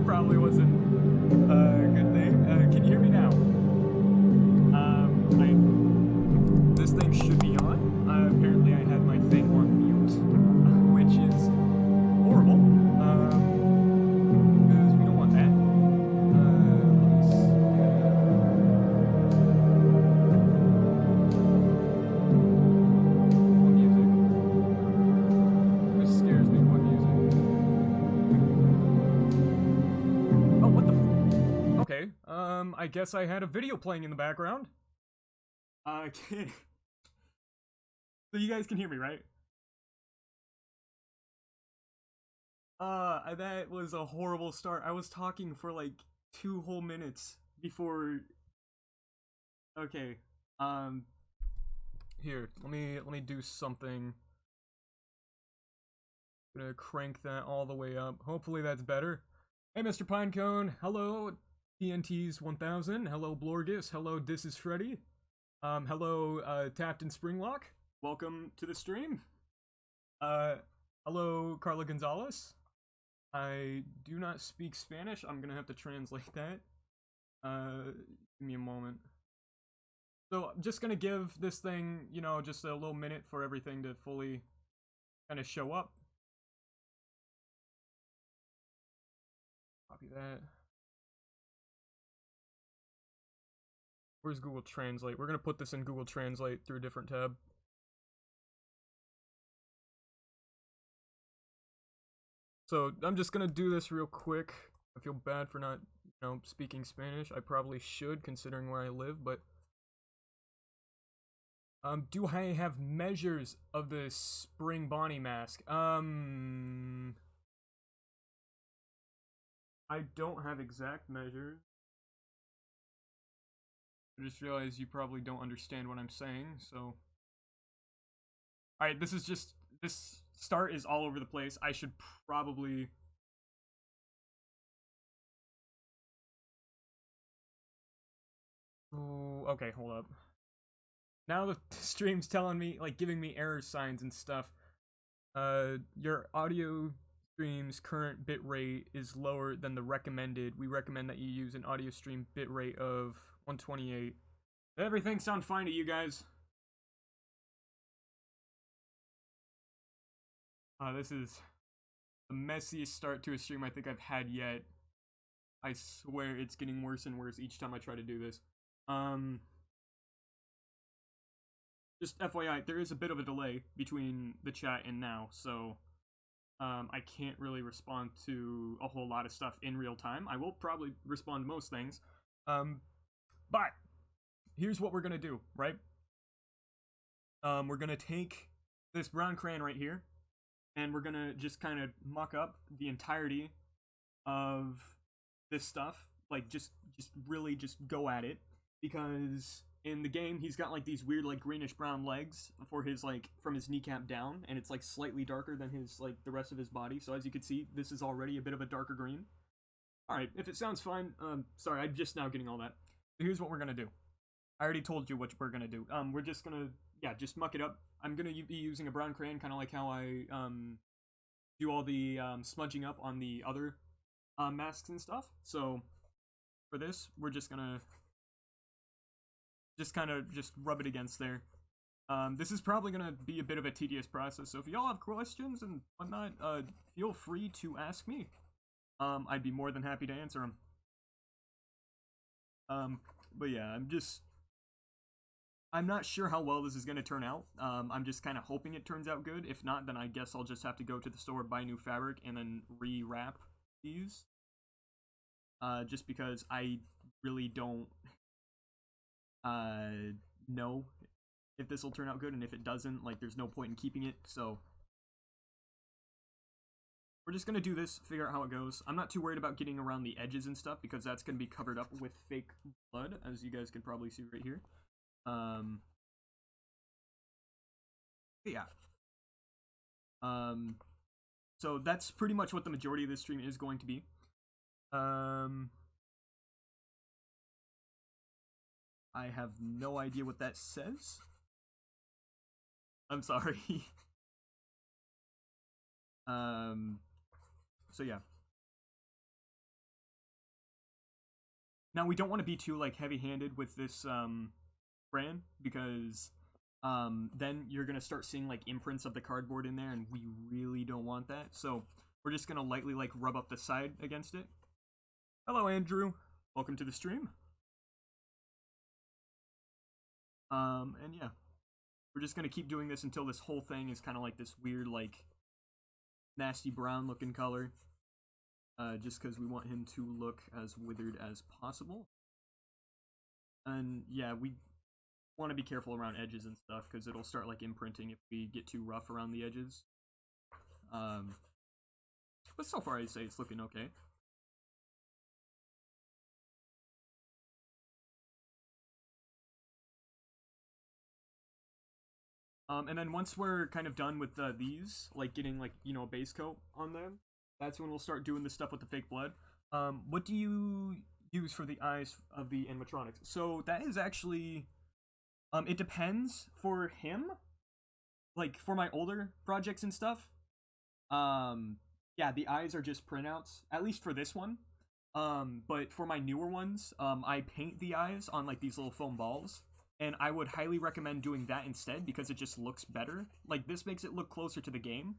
probably wasn't a good thing. Can you hear me now? This thing should be on. Apparently I had my thing on mute, which is horrible. Because we don't want that. What music? This scares me. What music? Oh, what the okay. I guess I had a video playing in the background. So you guys can hear me, right? That was a horrible start. I was talking for like 2 whole minutes before. Okay. Here, let me do something. I'm gonna crank that all the way up. Hopefully that's better. Hey, Mr. Pinecone. Hello, TNT's 1000. Hello, Blorgus. Hello, This is Freddy. Hello, Tafton Springlock. Welcome to the stream. Hello, Carla Gonzalez. I do not speak Spanish. I'm gonna have to translate that. Give me a moment. So I'm just gonna give this thing, you know, just a little minute for everything to fully kind of show up. Copy that. Where's Google Translate? We're gonna put this in Google Translate through a different tab. So I'm just gonna do this real quick. I feel bad for not, you know, speaking Spanish. I probably should, considering where I live, but do I have measures of the Spring Bonnie mask? I don't have exact measures. I just realized you probably don't understand what I'm saying, so. Alright, this start is all over the place. I should probably. Ooh, okay, hold up. Now the stream's telling me, like, giving me error signs and stuff. Your audio stream's current bitrate is lower than the recommended. We recommend that you use an audio stream bitrate of 128. Does everything sound fine to you guys? This is the messiest start to a stream I think I've had yet. I swear it's getting worse and worse each time I try to do this. Just FYI, there is a bit of a delay between the chat and now, so I can't really respond to a whole lot of stuff in real time. I will probably respond to most things. But here's what we're gonna do, right? We're gonna take this brown crayon right here, and we're gonna just kind of muck up the entirety of this stuff. Like, just really just go at it, because in the game he's got like these weird like greenish brown legs for his like from his kneecap down, and it's like slightly darker than his like the rest of his body. So as you can see, this is already a bit of a darker green. All right, if it sounds fine, sorry, I'm just now getting all that. So here's what we're gonna do. I already told you what we're gonna do. We're just gonna, yeah, just muck it up. I'm gonna be using a brown crayon, kind of like how I do all the smudging up on the other masks and stuff. So for this, we're just gonna just kind of just rub it against there. This is probably gonna be a bit of a tedious process, so if y'all have questions and whatnot, feel free to ask me. I'd be more than happy to answer them. But yeah, I'm not sure how well this is gonna turn out. I'm just kind of hoping it turns out good. If not, then I guess I'll just have to go to the store, buy new fabric, and then re-wrap these. Just because I really don't know if this will turn out good, and if it doesn't, like, there's no point in keeping it. So we're just gonna do this, figure out how it goes. I'm not too worried about getting around the edges and stuff, because that's gonna be covered up with fake blood, as you guys can probably see right here. Yeah. So that's pretty much what the majority of this stream is going to be. I have no idea what that says. I'm sorry. So yeah. Now we don't want to be too like heavy-handed with this brand because then you're gonna start seeing like imprints of the cardboard in there, and we really don't want that. So we're just gonna lightly like rub up the side against it. Hello, Andrew. Welcome to the stream. And yeah, we're just gonna keep doing this until this whole thing is kind of like this weird, like nasty brown looking color. Just because we want him to look as withered as possible. And yeah, we want to be careful around edges and stuff because it'll start like imprinting if we get too rough around the edges. But so far I'd say it's looking okay. And then once we're kind of done with these, like getting like, you know, a base coat on them, that's when we'll start doing the stuff with the fake blood. What do you use for the eyes of the animatronics? So that is actually, it depends for him. Like for my older projects and stuff, yeah, the eyes are just printouts, at least for this one. But for my newer ones, I paint the eyes on like these little foam balls. And I would highly recommend doing that instead because it just looks better. Like, this makes it look closer to the game.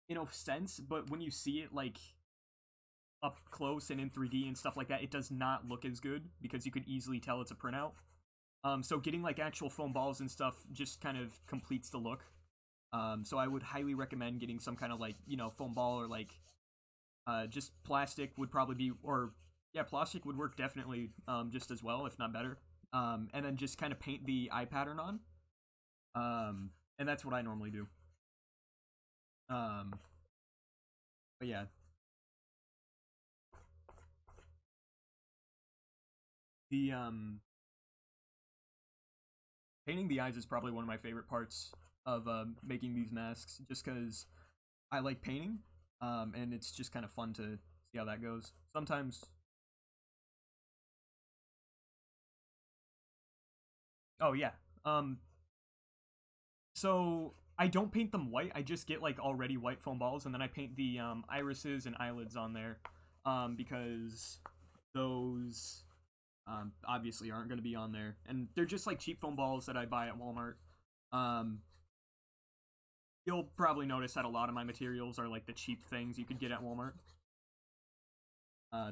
In a sense, but when you see it, like, up close and in 3D and stuff like that, it does not look as good because you could easily tell it's a printout. So getting, like, actual foam balls and stuff just kind of completes the look. So I would highly recommend getting some kind of, like, you know, foam ball or, like, just plastic would probably be, or, yeah, plastic would work definitely just as well, if not better. And then just kind of paint the eye pattern on. And that's what I normally do. But yeah. The, painting the eyes is probably one of my favorite parts of, making these masks, just because I like painting, and it's just kind of fun to see how that goes. Sometimes... Oh, yeah. So I don't paint them white. I just get like already white foam balls, and then I paint the irises and eyelids on there, because those obviously aren't going to be on there, and they're just like cheap foam balls that I buy at Walmart. You'll probably notice that a lot of my materials are like the cheap things you could get at Walmart,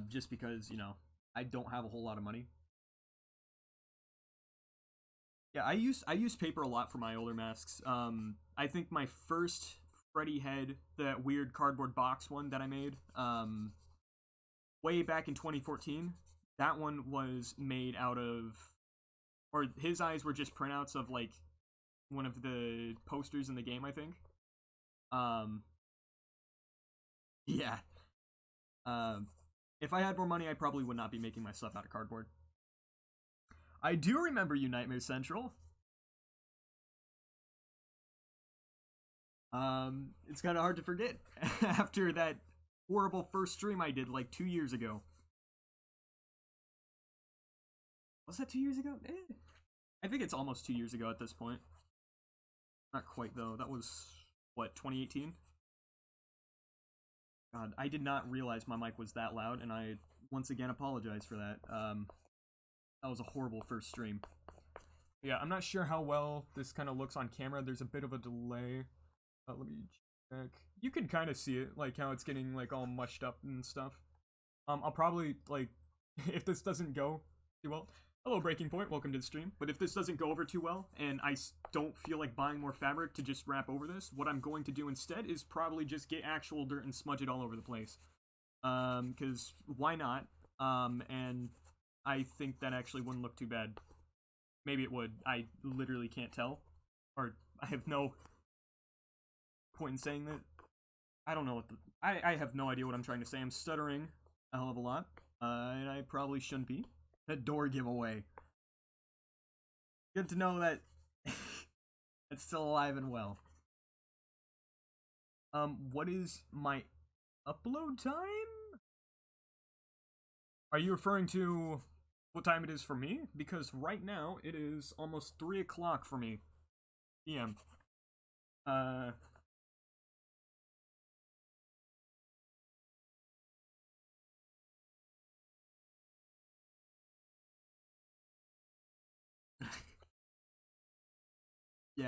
just because, you know, I don't have a whole lot of money. Yeah, I use paper a lot for my older masks. I think my first Freddy head, that weird cardboard box one that I made, way back in 2014, that one was made out of, or his eyes were just printouts of like one of the posters in the game, I think. Yeah. If I had more money, I probably would not be making my stuff out of cardboard. I do remember you, Nightmare Central. It's kind of hard to forget after that horrible first stream I did like 2 years ago. Was that 2 years ago? I think it's almost 2 years ago at this point. Not quite, though. That was, what, 2018? God, I did not realize my mic was that loud, and I once again apologize for that. That was a horrible first stream. Yeah, I'm not sure how well this kind of looks on camera. There's a bit of a delay. Let me check. You can kind of see it, like how it's getting like all mushed up and stuff. I'll probably, like, if this doesn't go too well. Hello, Breaking Point. Welcome to the stream. But if this doesn't go over too well, and I don't feel like buying more fabric to just wrap over this, what I'm going to do instead is probably just get actual dirt and smudge it all over the place. Because why not? And I think that actually wouldn't look too bad. Maybe it would. I literally can't tell. Or I have no point in saying that. I don't know what the... I have no idea what I'm trying to say. I'm stuttering a hell of a lot. And I probably shouldn't be. That door giveaway. Good to know that it's still alive and well. What is my upload time? Are you referring to what time it is for me? Because right now it is almost 3 o'clock for me. PM.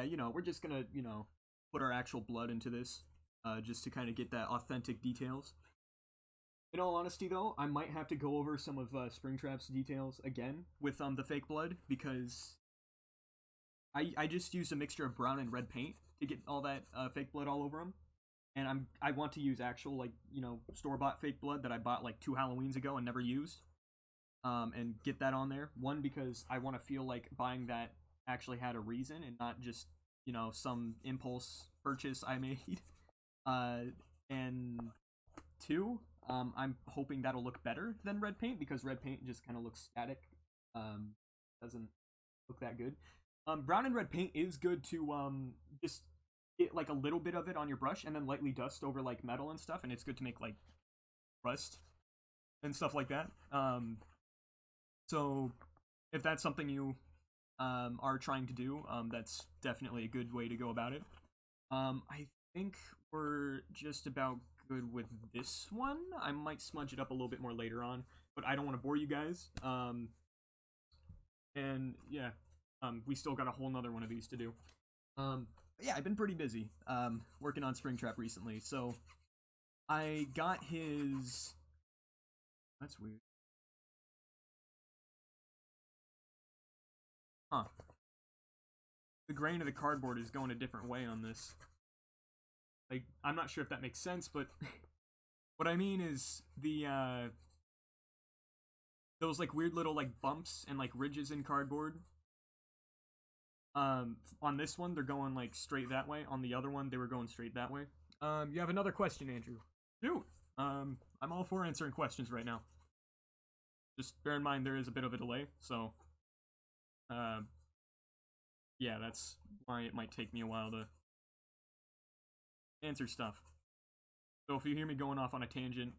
yeah, we're just gonna, put our actual blood into this, just to kind of get that authentic details. In all honesty, though, I might have to go over some of Springtrap's details again with the fake blood, because I just used a mixture of brown and red paint to get all that fake blood all over them, and I want to use actual, like, store bought fake blood that I bought like 2 Halloweens ago and never used, and get that on there. One, because I want to feel like buying that actually had a reason and not just some impulse purchase I made. And two, I'm hoping that'll look better than red paint, because red paint just kind of looks static. Doesn't look that good. Brown and red paint is good to just get like a little bit of it on your brush and then lightly dust over like metal and stuff, and it's good to make like rust and stuff like that. So if that's something you are trying to do, that's definitely a good way to go about it. I think we're just about good with this one. I might smudge it up a little bit more later on, but I don't want to bore you guys. And yeah, we still got a whole nother one of these to do. Yeah, I've been pretty busy working on Springtrap recently, so I got his... That's weird. Huh. The grain of the cardboard is going a different way on this. Like, I'm not sure if that makes sense, but what I mean is the those like weird little like bumps and like ridges in cardboard. On this one they're going like straight that way. On the other one they were going straight that way. You have another question, Andrew? Shoot. I'm all for answering questions right now. Just bear in mind there is a bit of a delay, so yeah, that's why it might take me a while to answer stuff. So if you hear me going off on a tangent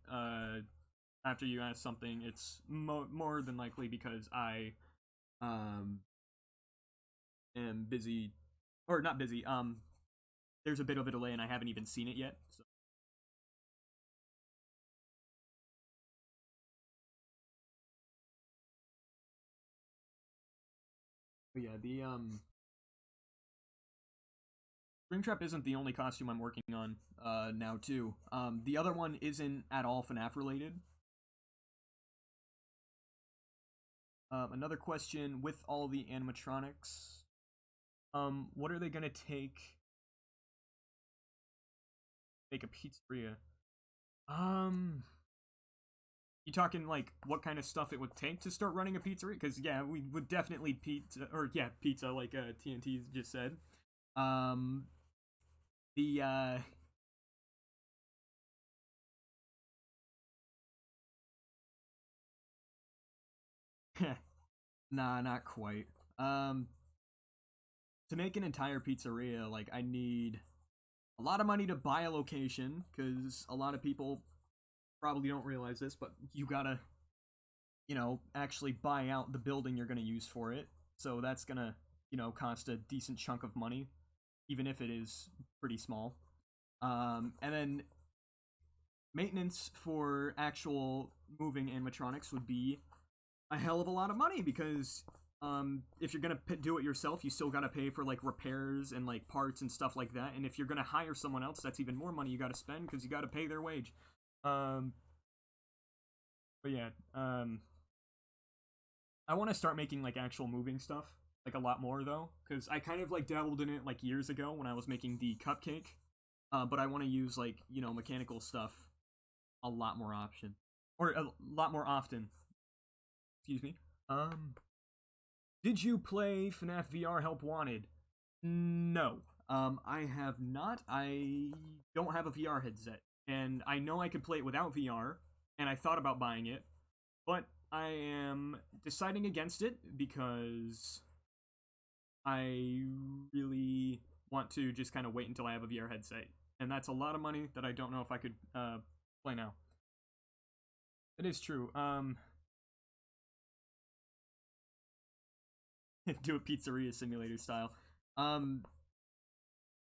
after you ask something, it's more than likely because I am busy, or not busy. There's a bit of a delay and I haven't even seen it yet. So. But yeah, the Springtrap isn't the only costume I'm working on now too. The other one isn't at all FNAF related. Another question, with all the animatronics, what are they gonna take? Make a pizzeria. You talking like what kind of stuff it would take to start running a pizzeria? Because yeah, we would definitely pizza, or yeah, pizza, like TNT just said. The nah, not quite. To make an entire pizzeria, like, I need a lot of money to buy a location, because a lot of people probably don't realize this, but you gotta, actually buy out the building you're gonna use for it. So that's gonna, cost a decent chunk of money, even if it is pretty small. And then maintenance for actual moving animatronics would be a hell of a lot of money, because if you're gonna do it yourself, you still gotta pay for like repairs and like parts and stuff like that. And if you're gonna hire someone else, that's even more money you gotta spend, because you gotta pay their wage. But yeah, I want to start making like actual moving stuff, like a lot more though, because I kind of like dabbled in it like years ago when I was making the cupcake. But I want to use like mechanical stuff a lot more or a lot more often. Excuse me. Did you play FNAF VR Help Wanted? No. I have not. I don't have a VR headset, and I know I could play it without VR, and I thought about buying it, but I am deciding against it because I really want to just kind of wait until I have a VR headset, and that's a lot of money that I don't know if I could play now. It is true. Do a pizzeria simulator style.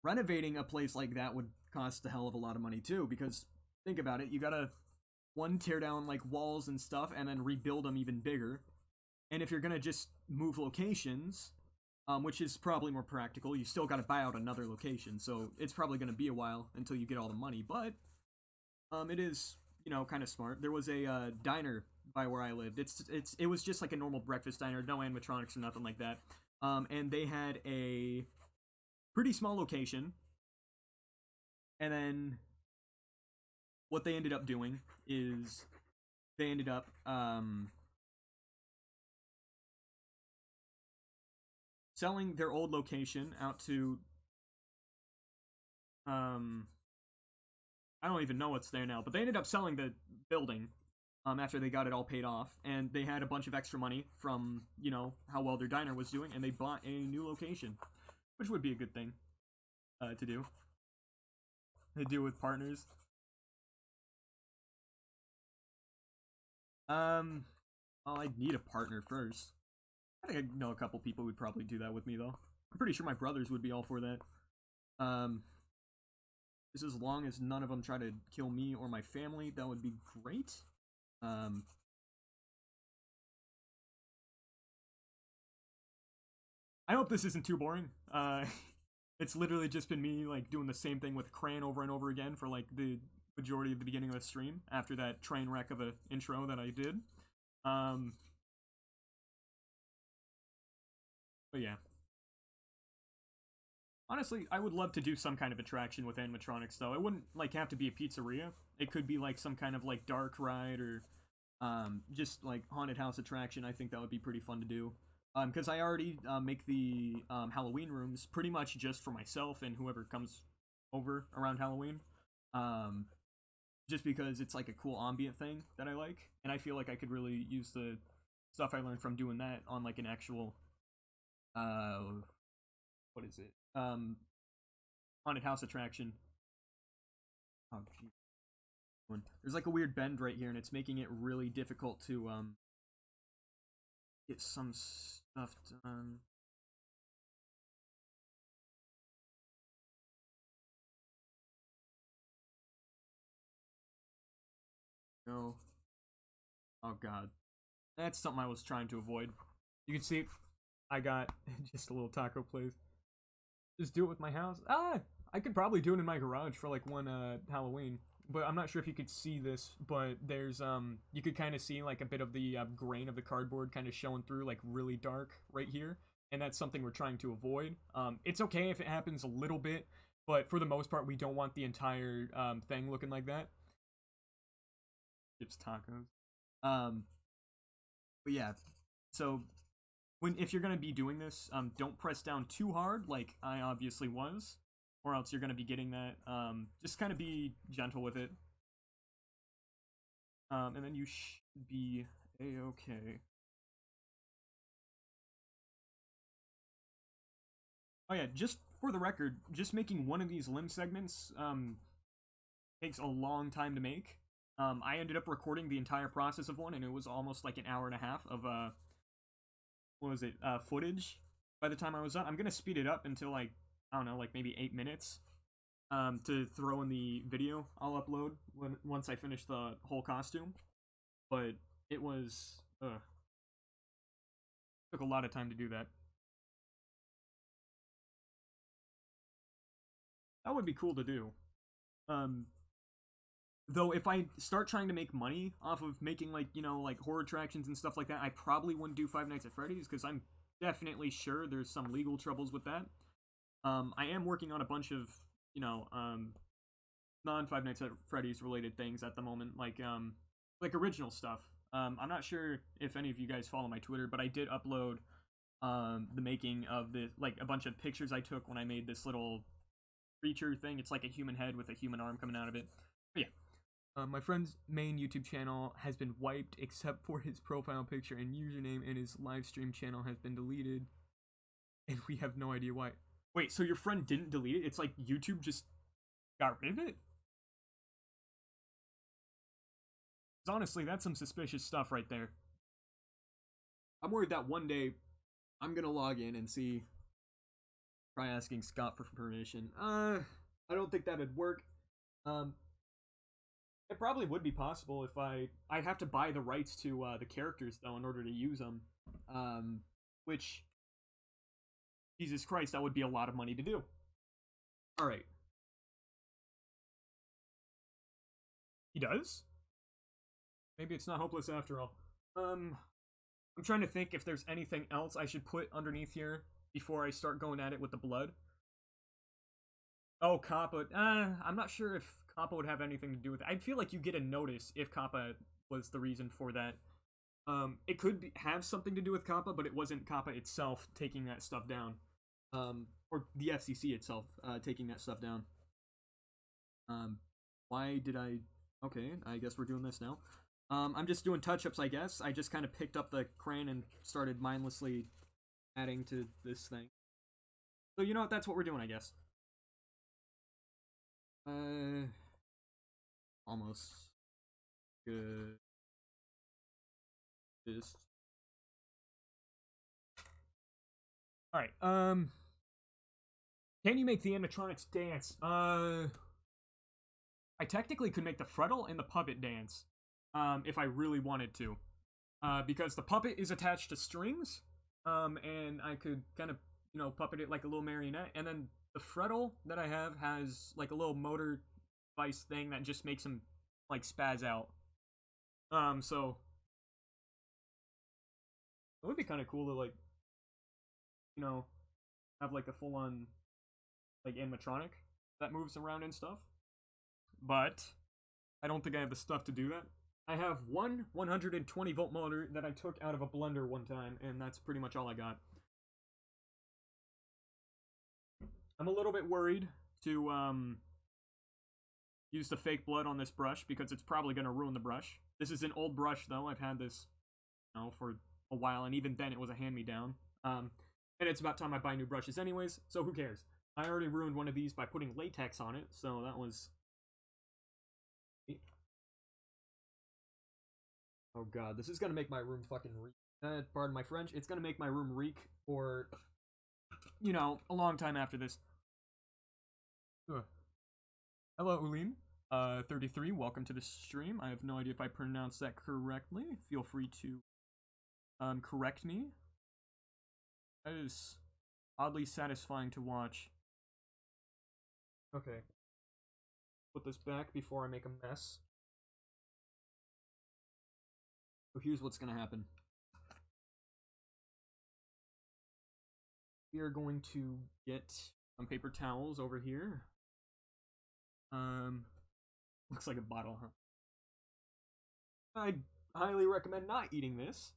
Renovating a place like that would cost a hell of a lot of money too, because think about it, you gotta tear down like walls and stuff and then rebuild them even bigger. And if you're gonna just move locations, which is probably more practical. You still got to buy out another location, so it's probably going to be a while until you get all the money. But it is, kind of smart. There was a diner by where I lived. It was just like a normal breakfast diner, no animatronics or nothing like that. And they had a pretty small location. And then what they ended up doing is they ended up selling their old location out to I don't even know what's there now, but they ended up selling the building after they got it all paid off, and they had a bunch of extra money from how well their diner was doing, and they bought a new location, which would be a good thing to do. To do with partners. Well, I'd need a partner first. I think I know a couple people who'd probably do that with me, though. I'm pretty sure my brothers would be all for that. Just as long as none of them try to kill me or my family, that would be great. I hope this isn't too boring. It's literally just been me like doing the same thing with Cran over and over again for like the majority of the beginning of the stream after that train wreck of an intro that I did. But yeah. Honestly, I would love to do some kind of attraction with animatronics, though. It wouldn't like have to be a pizzeria. It could be like some kind of like dark ride or just like haunted house attraction. I think that would be pretty fun to do. Because I already make the Halloween rooms pretty much just for myself and whoever comes over around Halloween. Just because it's like a cool ambient thing that I like, and I feel like I could really use the stuff I learned from doing that on like an actual what is it? Haunted house attraction. Oh, geez. There's like a weird bend right here, and it's making it really difficult to get some stuff done. No. Oh god. That's something I was trying to avoid. You can see I got just a little taco place. Just do it with my house. I could probably do it in my garage for like one Halloween. But I'm not sure if you could see this, but there's you could kind of see like a bit of the grain of the cardboard kind of showing through, like really dark right here, and that's something we're trying to avoid. It's okay if it happens a little bit, but for the most part, we don't want the entire thing looking like that. Chips tacos. But yeah, so if you're gonna be doing this, don't press down too hard, like I obviously was, or else you're gonna be getting that. Just kind of be gentle with it, and then you should be a-okay. Oh yeah, just for the record, just making one of these limb segments takes a long time to make. I ended up recording the entire process of one, and it was almost like an hour and a half of what was it, footage by the time I was done. I'm gonna speed it up until like, I don't know, like maybe 8 minutes to throw in the video I'll upload once I finish the whole costume. But it was took a lot of time to do that. That would be cool to do. Though if I start trying to make money off of making like like horror attractions and stuff like that, I probably wouldn't do Five Nights at Freddy's because I'm definitely sure there's some legal troubles with that. I am working on a bunch of non Five Nights at Freddy's related things at the moment, like original stuff. I'm not sure if any of you guys follow my Twitter, but I did upload the making of the like a bunch of pictures I took when I made this little creature thing. It's like a human head with a human arm coming out of it. But yeah. My friend's main YouTube channel has been wiped except for his profile picture and username, and his live stream channel has been deleted. And we have no idea why. Wait, so your friend didn't delete it? It's like YouTube just got rid of it? Because honestly, that's some suspicious stuff right there. I'm worried that one day I'm gonna log in and see. Try asking Scott for permission. I don't think that'd work. It probably would be possible if I'd have to buy the rights to the characters though in order to use them, which Jesus Christ, that would be a lot of money to do. Alright. He does? Maybe it's not hopeless after all. I'm trying to think if there's anything else I should put underneath here before I start going at it with the blood. Oh, Kappa. I'm not sure if Kappa would have anything to do with it. I feel like you get a notice if Kappa was the reason for that. It could have something to do with Kappa, but it wasn't Kappa itself taking that stuff down. Or the FCC itself taking that stuff down. Why did I... Okay, I guess we're doing this now. I'm just doing touch-ups, I guess. I just kind of picked up the crane and started mindlessly adding to this thing. So you know what, that's what we're doing, I guess. Almost good. Just... Alright, can you make the animatronics dance? I technically could make the Freddle and the puppet dance, if I really wanted to. Because the puppet is attached to strings, and I could kind of, you know, puppet it like a little marionette, and then the Freddle that I have has, like, a little motor device thing that just makes him, like, spaz out. So... It would be kind of cool to, like, you know, have, like, a full-on, like, animatronic that moves around and stuff. But I don't think I have the stuff to do that. I have one 120-volt motor that I took out of a blender one time, and that's pretty much all I got. I'm a little bit worried to use the fake blood on this brush because it's probably going to ruin the brush. This is an old brush, though. I've had this, you know, for a while, and even then it was a hand-me-down. And it's about time I buy new brushes anyways, so who cares? I already ruined one of these by putting latex on it, so that was... Oh god, this is gonna make my room fucking reek. Pardon my French. It's gonna make my room reek for, you know, a long time after this. Ugh. Hello, Ulin. 33, welcome to the stream. I have no idea if I pronounced that correctly. Feel free to, correct me. That is oddly satisfying to watch. Okay. Put this back before I make a mess. So here's what's gonna happen. We are going to get some paper towels over here. Looks like a bottle, huh? I'd highly recommend not eating this.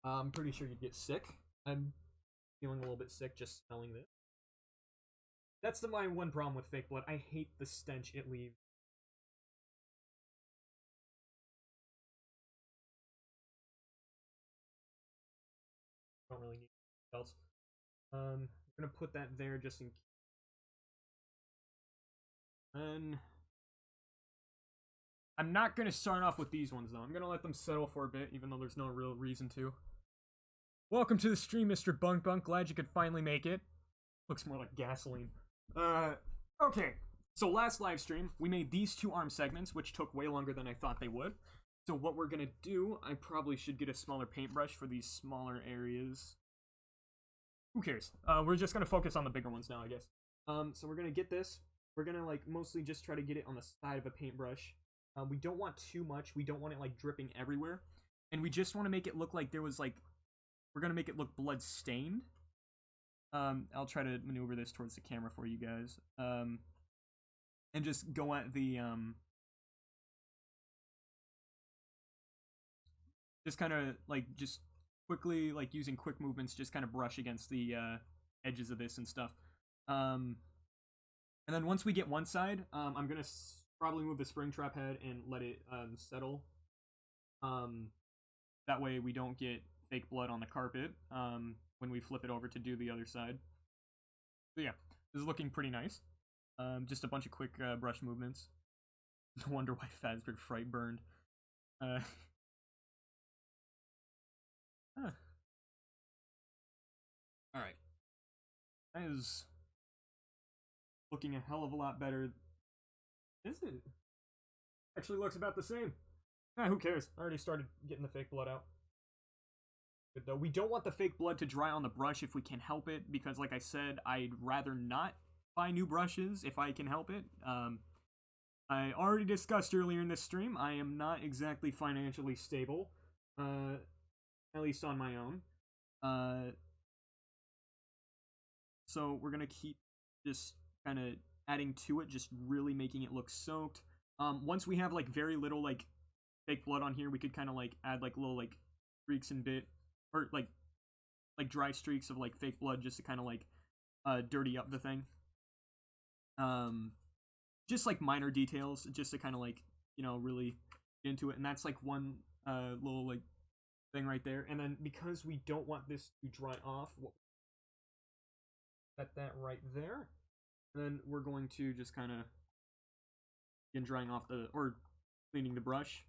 I'm pretty sure you'd get sick. I'm feeling a little bit sick just smelling this. That's my one problem with fake blood. I hate the stench it leaves. Don't really need anything else. I'm gonna put that there just in case. And I'm not gonna start off with these ones though. I'm gonna let them settle for a bit, even though there's no real reason to. Welcome to the stream, Mr. Bunk Bunk. Glad you could finally make it. Looks more like gasoline. Okay. So last live stream, we made these two arm segments, which took way longer than I thought they would. So what we're gonna do, I probably should get a smaller paintbrush for these smaller areas. Who cares? We're just gonna focus on the bigger ones now, I guess. So we're gonna get this. We're gonna, like, mostly just try to get it on the side of a paintbrush. We don't want too much. We don't want it, like, dripping everywhere. And we just want to make it look like there was, like... We're gonna make it look blood-stained. I'll try to maneuver this towards the camera for you guys. And just go at the, just kind of, like, just quickly, like, using quick movements, just kind of brush against the, edges of this and stuff. And then once we get one side, I'm gonna probably move the Springtrap head and let it, settle. That way we don't get fake blood on the carpet, when we flip it over to do the other side. So yeah, this is looking pretty nice. Just a bunch of quick, brush movements. No wonder why Fazbear Fright burned. Huh. Alright. That is looking a hell of a lot better. Is it? Actually looks about the same. Who cares? I already started getting the fake blood out. But though we don't want the fake blood to dry on the brush if we can help it, because like I said, I'd rather not buy new brushes if I can help it. I already discussed earlier in this stream, I am not exactly financially stable, at least on my own. So we're gonna keep just kind of adding to it, just really making it look soaked. Once we have like very little like fake blood on here, we could kind of like add like little like streaks and bit, or like dry streaks of like fake blood just to kind of like dirty up the thing. Just like minor details, just to kind of like, you know, really get into it. And that's like one little like thing right there. And then because we don't want this to dry off, we'll set that right there. And then we're going to just kind of begin drying off the, or cleaning the brush.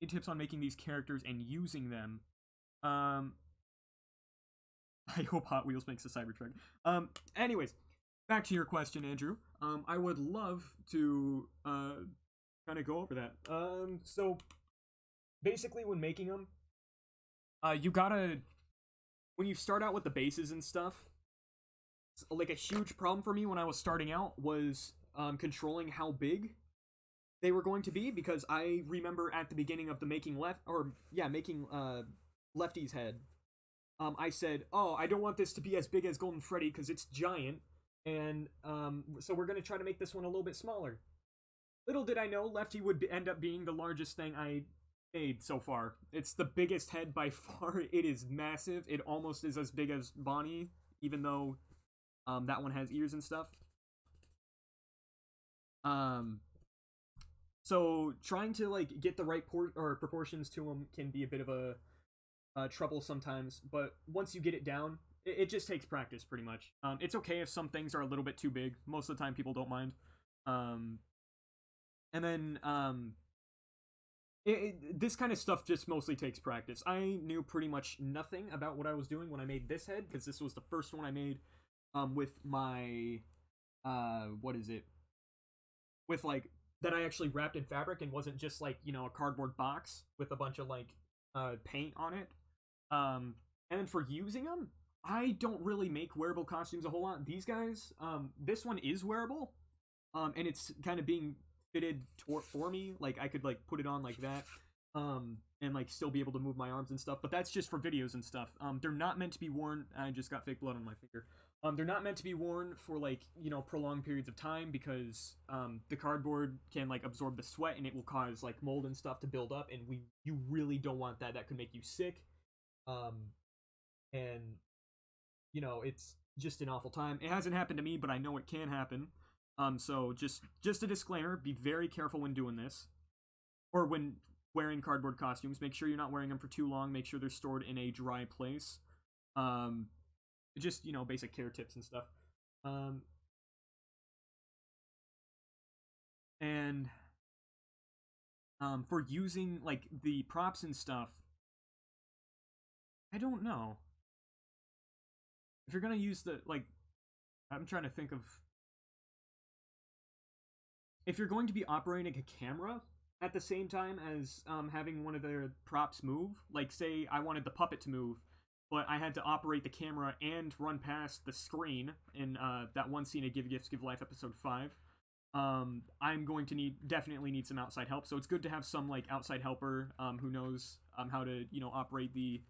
Tips on making these characters and using them. I hope Hot Wheels makes a Cybertruck. Anyways, back to your question, Andrew. I would love to kind of go over that. So basically, when making them, you gotta, when you start out with the bases and stuff, like a huge problem for me when I was starting out was controlling how big they were going to be, because I remember at the beginning of the making Lefty's head, I said, oh, I don't want this to be as big as Golden Freddy because it's giant, and so we're going to try to make this one a little bit smaller. Little did I know Lefty would end up being the largest thing I made so far. It's the biggest head by far. It is massive. It almost is as big as Bonnie, even though that one has ears and stuff. So trying to like get the right proportions to them can be a bit of a trouble sometimes, but once you get it down, it just takes practice pretty much. It's okay if some things are a little bit too big. Most of the time people don't mind. And then this kind of stuff just mostly takes practice. I knew pretty much nothing about what I was doing when I made this head, because this was the first one I made with my what is it? With like that I actually wrapped in fabric and wasn't just like, you know, a cardboard box with a bunch of like paint on it. And then for using them, I don't really make wearable costumes a whole lot. These guys, this one is wearable, and it's kind of being fitted for me. Like I could like put it on like that, and like still be able to move my arms and stuff. But that's just for videos and stuff. They're not meant to be worn. I just got fake blood on my finger. They're not meant to be worn for like, you know, prolonged periods of time, because the cardboard can like absorb the sweat and it will cause like mold and stuff to build up, and you really don't want that. That could make you sick, and you know, it's just an awful time. It hasn't happened to me, but I know it can happen. So just a disclaimer: be very careful when doing this, or when wearing cardboard costumes. Make sure you're not wearing them for too long. Make sure they're stored in a dry place. Just, you know, basic care tips and stuff. And for using like the props and stuff, I don't know if you're gonna use the, like, I'm trying to think of, if you're going to be operating a camera at the same time as having one of the props move. Like, say I wanted the puppet to move, but I had to operate the camera and run past the screen in that one scene of Give Gifts, Give Life episode 5. I'm going to definitely need some outside help, so it's good to have some like outside helper who knows how to, you know, operate the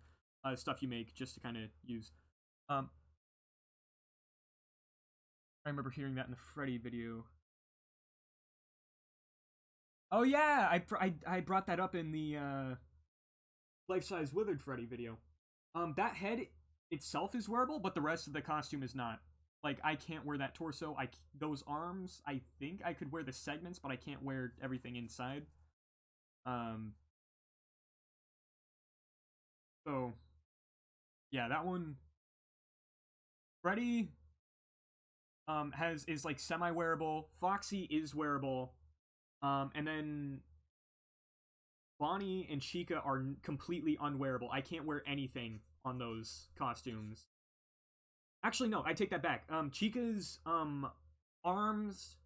stuff you make, just to kind of use. I remember hearing that in the Freddy video. Oh yeah, I brought that up in the life-size Withered Freddy video. That head itself is wearable, but the rest of the costume is not. Like, I can't wear that torso. Those arms, I think I could wear the segments, but I can't wear everything inside. So, yeah, that one. Freddy is like semi-wearable. Foxy is wearable. And then Bonnie and Chica are completely unwearable. I can't wear anything on those costumes. Actually, no, I take that back. Chica's arms,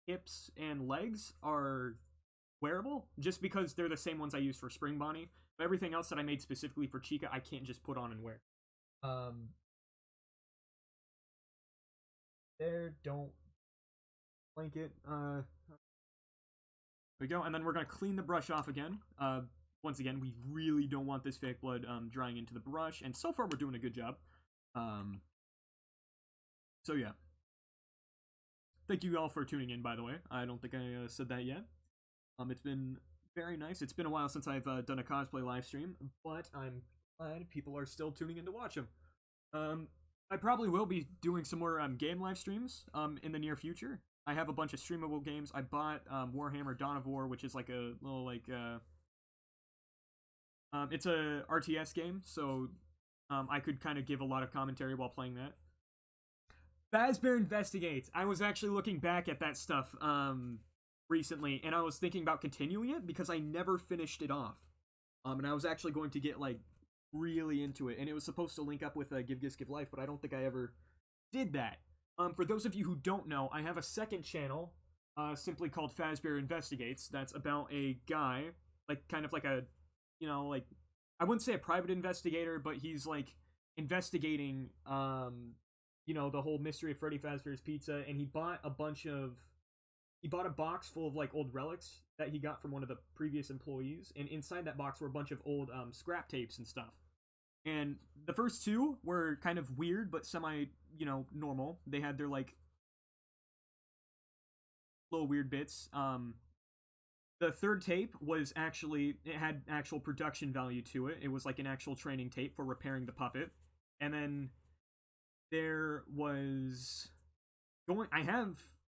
hips, and legs are wearable, just because they're the same ones I use for Spring Bonnie. But everything else that I made specifically for Chica, I can't just put on and wear. There, don't blanket. There we go, and then we're gonna clean the brush off again. Once again, we really don't want this fake blood drying into the brush, and so far we're doing a good job. So yeah. Thank you all for tuning in, by the way. I don't think I said that yet. It's been very nice. It's been a while since I've done a cosplay live stream, but I'm glad people are still tuning in to watch them. I probably will be doing some more game live streams in the near future. I have a bunch of streamable games. I bought Warhammer Dawn of War, which is like a little like it's a RTS game, so I could kind of give a lot of commentary while playing that. Fazbear Investigates. I was actually looking back at that stuff recently, and I was thinking about continuing it because I never finished it off. And I was actually going to get like really into it, and it was supposed to link up with Give Gifts Give Life, but I don't think I ever did that. For those of you who don't know, I have a second channel simply called Fazbear Investigates. That's about a guy, like kind of like a, you know, like I wouldn't say a private investigator, but he's like investigating you know, the whole mystery of Freddy Fazbear's Pizza, and he bought a box full of like old relics that he got from one of the previous employees, and inside that box were a bunch of old scrap tapes and stuff. And the first two were kind of weird, but semi, you know, normal. They had their like little weird bits. The third tape was actually, it had actual production value to it. It was like an actual training tape for repairing the puppet. And then there was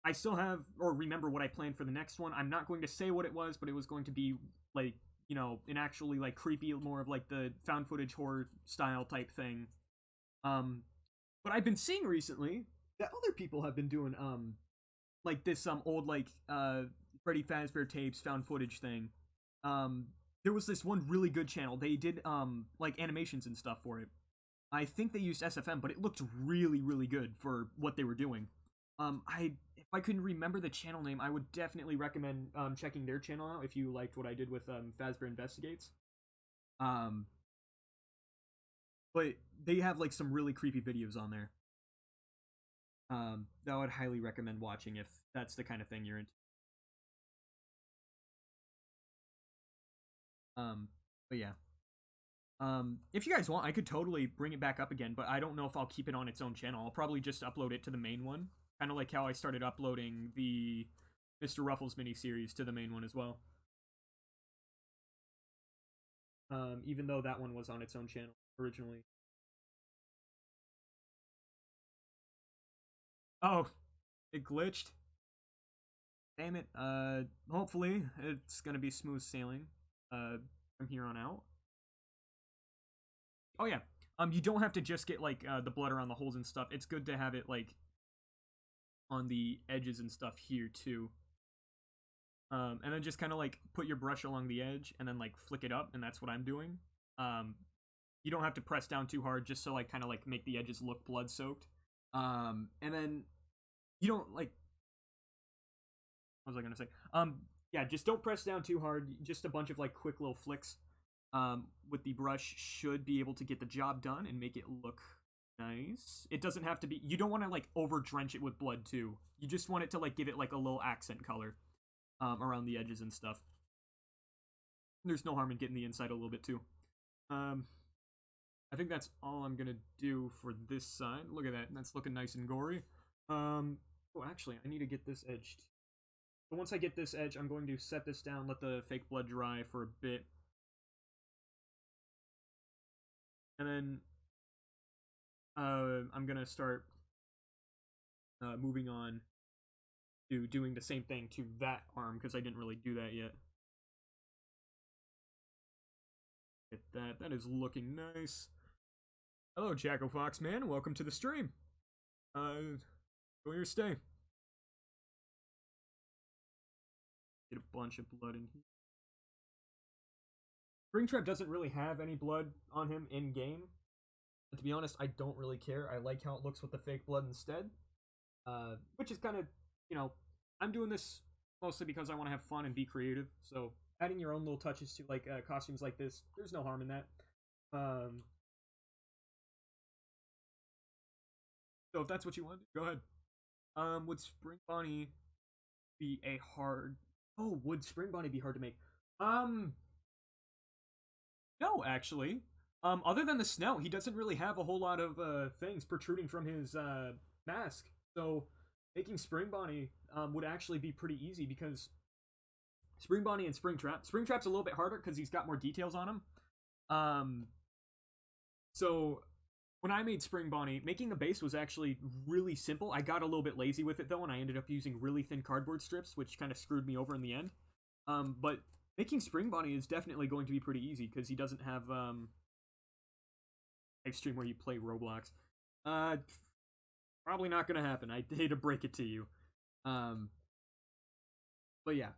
I still have, or remember what I planned for the next one. I'm not going to say what it was, but it was going to be like, you know, an actually like creepy, more of like the found footage horror style type thing. But I've been seeing recently that other people have been doing like this old like Freddy Fazbear tapes found footage thing. There was this one really good channel. They did like animations and stuff for it. I think they used SFM, but it looked really, really good for what they were doing. If I couldn't remember the channel name, I would definitely recommend checking their channel out if you liked what I did with Fazbear Investigates. But they have like some really creepy videos on there. That I would highly recommend watching if that's the kind of thing you're into. But yeah. If you guys want, I could totally bring it back up again, but I don't know if I'll keep it on its own channel. I'll probably just upload it to the main one. Kind of like how I started uploading the Mr. Ruffles miniseries to the main one as well. Even though that one was on its own channel originally. Oh, it glitched. Damn it. Hopefully it's gonna be smooth sailing from here on out. Oh yeah. You don't have to just get like the blood around the holes and stuff. It's good to have it like on the edges and stuff here too. And then just kind of like put your brush along the edge and then like flick it up, and that's what I'm doing. You don't have to press down too hard, just to like kind of like make the edges look blood soaked. And then you don't like, what was I gonna say? Yeah, just don't press down too hard. Just a bunch of like quick little flicks with the brush should be able to get the job done and make it look nice. It doesn't have to be, you don't want to like over drench it with blood too. You just want it to like give it like a little accent color around the edges and stuff. There's no harm in getting the inside a little bit too. I think that's all I'm gonna do for this side. Look at that, that's looking nice and gory. Oh, actually, I need to get this edged. So once I get this edge, I'm going to set this down, let the fake blood dry for a bit. And then I'm gonna start moving on to doing the same thing to that arm, because I didn't really do that yet. Get that. That is looking nice. Hello, Jacko Fox man. Welcome to the stream. Enjoy your stay. Get a bunch of blood in here. Springtrap doesn't really have any blood on him in game. But to be honest, I don't really care. I like how it looks with the fake blood instead. Which is kind of, you know, I'm doing this mostly because I want to have fun and be creative. So adding your own little touches to like costumes like this, there's no harm in that. Um, so if that's what you want, go ahead. Would Spring Bonnie be a hard? Oh, would Spring Bonnie be hard to make? Um, no, actually. Other than the snout, he doesn't really have a whole lot of things protruding from his mask. So making Spring Bonnie would actually be pretty easy because Spring Bonnie and Springtrap. Springtrap's a little bit harder because he's got more details on him. Um, so when I made Spring Bonnie, making the base was actually really simple. I got a little bit lazy with it though, and I ended up using really thin cardboard strips, which kind of screwed me over in the end. But making Spring Bonnie is definitely going to be pretty easy because he doesn't have live stream where you play Roblox. Uh, Probably not gonna happen. I hate to break it to you. Um, but yeah.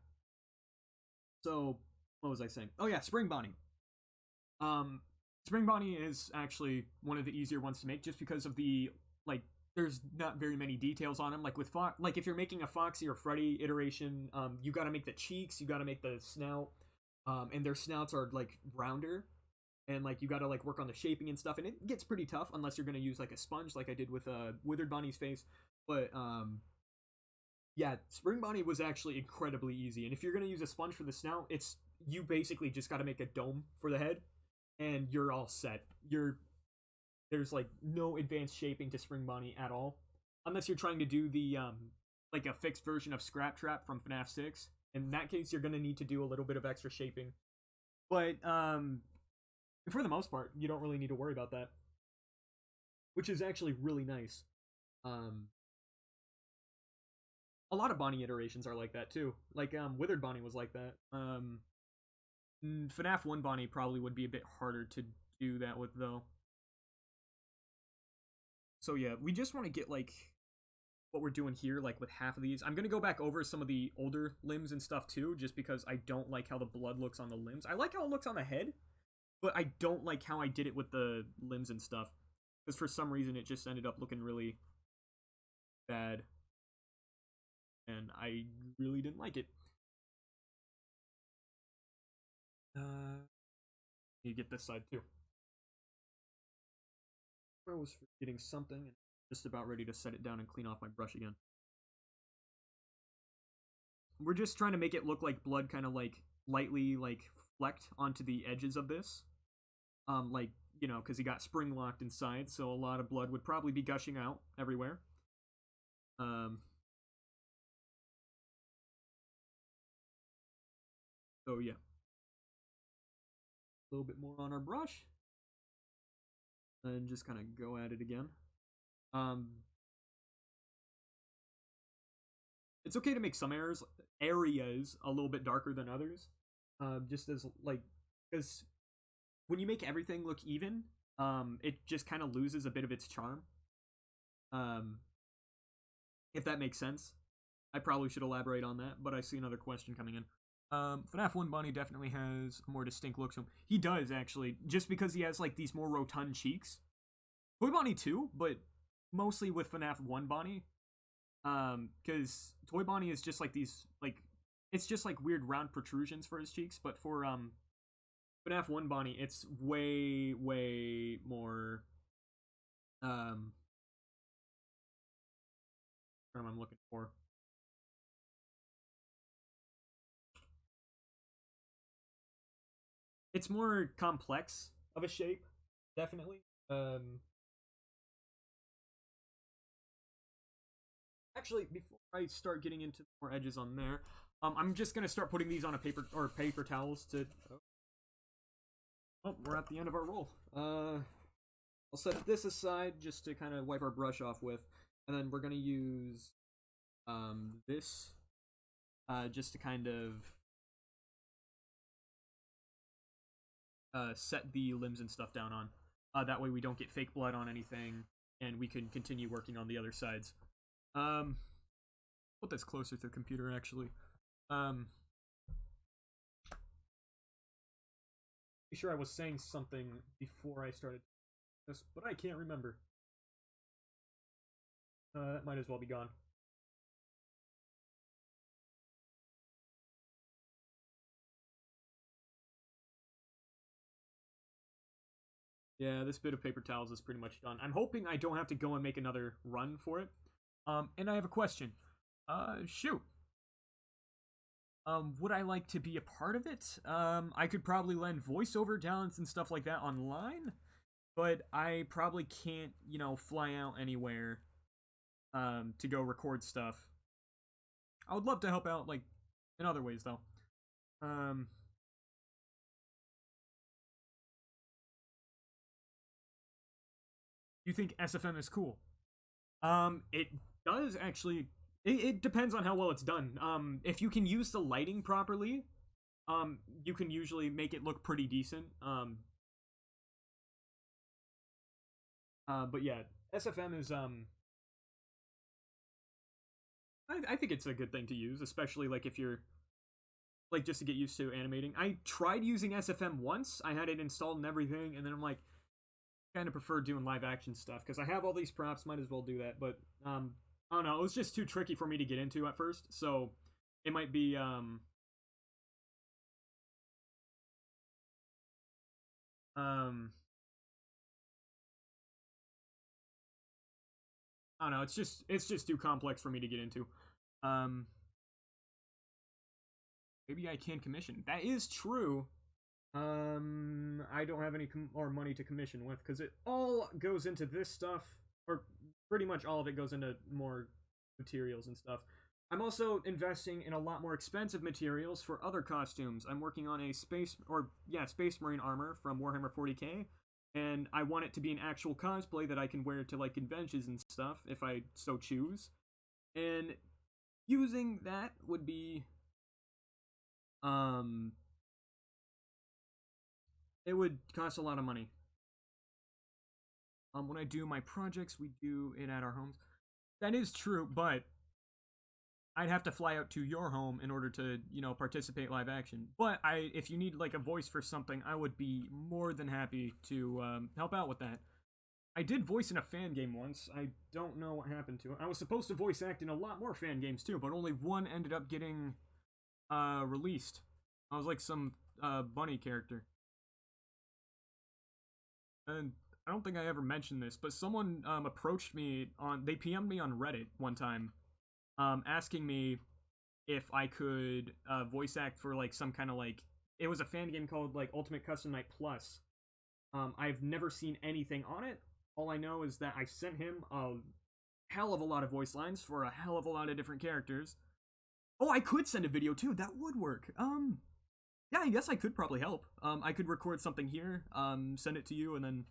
So what was I saying? Oh yeah, Spring Bonnie. Um, Spring Bonnie is actually one of the easier ones to make just because of the like. There's not very many details on him. Like with like if you're making a Foxy or Freddy iteration, you got to make the cheeks, you got to make the snout, and their snouts are like rounder, and like you got to like work on the shaping and stuff, and it gets pretty tough unless you're gonna use like a sponge, like I did with Withered Bonnie's face. But yeah, Spring Bonnie was actually incredibly easy, and if you're gonna use a sponge for the snout, it's you basically just got to make a dome for the head and you're all set. There's like no advanced shaping to Spring Bonnie at all, unless you're trying to do the like a fixed version of Scrap Trap from FNAF 6. In that case, you're gonna need to do a little bit of extra shaping, but for the most part, you don't really need to worry about that, which is actually really nice. Um, a lot of Bonnie iterations are like that too. Like Withered Bonnie was like that. FNAF 1 Bonnie probably would be a bit harder to do that with though. So yeah, we just want to get like what we're doing here, like with half of these. I'm gonna go back over some of the older limbs and stuff too, just because I don't like how the blood looks on the limbs. I like how it looks on the head, but I don't like how I did it with the limbs and stuff. Because for some reason it just ended up looking really bad. And I really didn't like it. You get this side too. I was forgetting something and just about ready to set it down and clean off my brush again. We're just trying to make it look like blood kind of like lightly like flecked onto the edges of this. Like, you know, because he got spring locked inside, so a lot of blood would probably be gushing out everywhere. So yeah. A little bit more on our brush. And just kind of go at it again. Um, it's okay to make some areas a little bit darker than others. Just as like, because when you make everything look even, it just kind of loses a bit of its charm. Um, if that makes sense. I probably should elaborate on that, but I see another question coming in. FNAF 1 Bonnie definitely has a more distinct look to him. He does, actually, just because he has, like, these more rotund cheeks. Toy Bonnie too, but mostly with FNAF 1 Bonnie. Because Toy Bonnie is just, like, these, like, it's just, like, weird round protrusions for his cheeks, but for, FNAF 1 Bonnie, it's way, way more, what I'm looking for. It's more complex of a shape, definitely. Actually, before I start getting into more edges on there, I'm just gonna start putting these on a paper towels to. Oh, we're at the end of our roll. I'll set this aside just to kind of wipe our brush off with, and then we're gonna use this just to kind of set the limbs and stuff down on. That way we don't get fake blood on anything, and we can continue working on the other sides. Put this closer to the computer actually. Be sure I was saying something before I started this, but I can't remember. That might as well be gone. Yeah, this bit of paper towels is pretty much done. I'm hoping I don't have to go and make another run for it. And I have a question. Shoot. Would I like to be a part of it? I could probably lend voiceover talents and stuff like that online, but I probably can't, fly out anywhere, to go record stuff. I would love to help out, like, in other ways, though. Um, you think SFM is cool? It does actually. It depends on how well it's done. If you can use the lighting properly, you can usually make it look pretty decent. But yeah, SFM is I think it's a good thing to use, especially like if you're like just to get used to animating. I tried using SFM once. I had it installed and everything, and then I'm like, kind of prefer doing live action stuff because I have all these props. Might as well do that. But I don't know. It was just too tricky for me to get into at first, so it might be um I don't know. It's just too complex for me to get into. Um, maybe I can commission. That is true. I don't have any more money to commission with because it all goes into this stuff, or pretty much all of it goes into more materials and stuff. I'm also investing in a lot more expensive materials for other costumes. I'm working on a space marine armor from Warhammer 40k, and I want it to be an actual cosplay that I can wear to like conventions and stuff if I so choose. And using that would be um it would cost a lot of money. When I do my projects, we do it at our homes. That is true, but I'd have to fly out to your home in order to, participate live action. But if you need like a voice for something, I would be more than happy to help out with that. I did voice in a fan game once. I don't know what happened to it. I was supposed to voice act in a lot more fan games too, but only one ended up getting released. I was like some bunny character. And I don't think I ever mentioned this, but someone approached me they PM'd me on Reddit one time, asking me if I could voice act for like some kind of like it was a fan game called like Ultimate Custom Night Plus. I've never seen anything on it. All I know is that I sent him a hell of a lot of voice lines for a hell of a lot of different characters. Oh, I could send a video too. That would work. Yeah, I guess I could probably help. I could record something here, send it to you, and then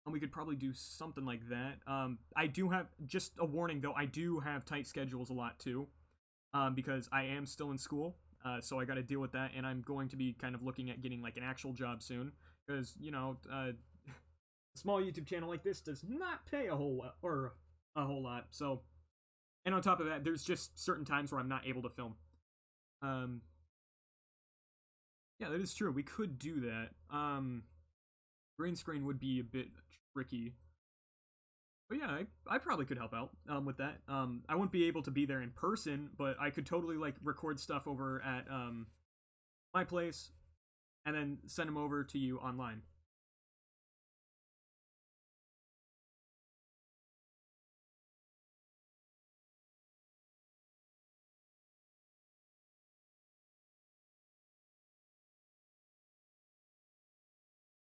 we could probably do something like that. I do have just a warning though. I do have tight schedules a lot too, because I am still in school. So I got to deal with that, and I'm going to be kind of looking at getting like an actual job soon, because a small YouTube channel like this does not pay a whole lot, or a whole lot. So, and on top of that, there's just certain times where I'm not able to film. Um, yeah, that is true. We could do that. Green screen would be a bit tricky. But yeah, I probably could help out with that. I wouldn't be able to be there in person, but I could totally like record stuff over at my place and then send them over to you online.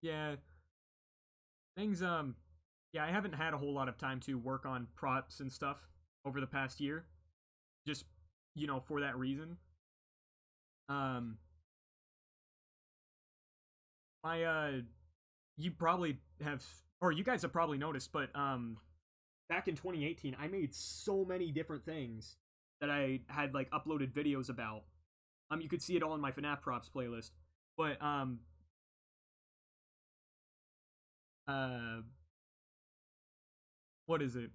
Yeah, things yeah, I haven't had a whole lot of time to work on props and stuff over the past year. Just, for that reason. Um my you probably have or you guys have probably noticed, but back in 2018, I made so many different things that I had like uploaded videos about. You could see it all in my FNAF props playlist. But uh what is it?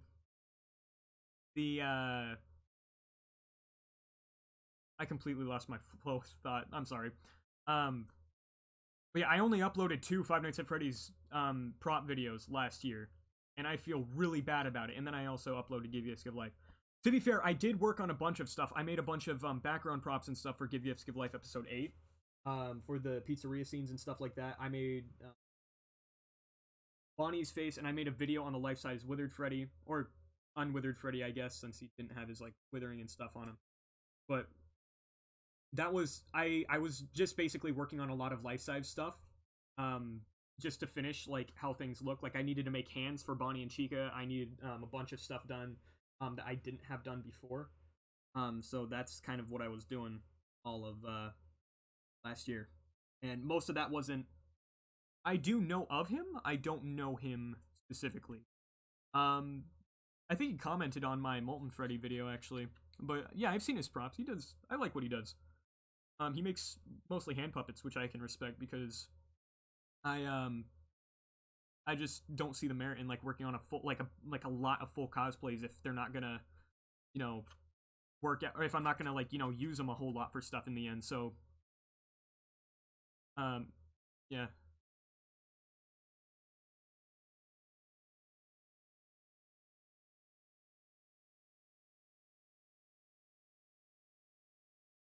The I completely lost my flow of thought. I'm sorry. Um but yeah, I only uploaded two Five Nights at Freddy's prop videos last year, and I feel really bad about it. And then I also uploaded Give Gifts Give Life. To be fair, I did work on a bunch of stuff. I made a bunch of background props and stuff for Give Gifts Give Life episode 8, for the pizzeria scenes and stuff like that. I made Bonnie's face, and I made a video on the life-size Withered Freddy, or unwithered Freddy, I guess, since he didn't have his like withering and stuff on him. But that was I was just basically working on a lot of life-size stuff, um, just to finish like how things look. Like I needed to make hands for Bonnie and Chica. I needed a bunch of stuff done that I didn't have done before. So that's kind of what I was doing all of last year, and most of that wasn't. I do know of him. I don't know him specifically. Um, I think he commented on my Molten Freddy video actually, but yeah, I've seen his props. He does. I like what he does. He makes mostly hand puppets, which I can respect because I I just don't see the merit in like working on a full like a lot of full cosplays if they're not gonna you know work out, or if I'm not gonna like use them a whole lot for stuff in the end. So um yeah.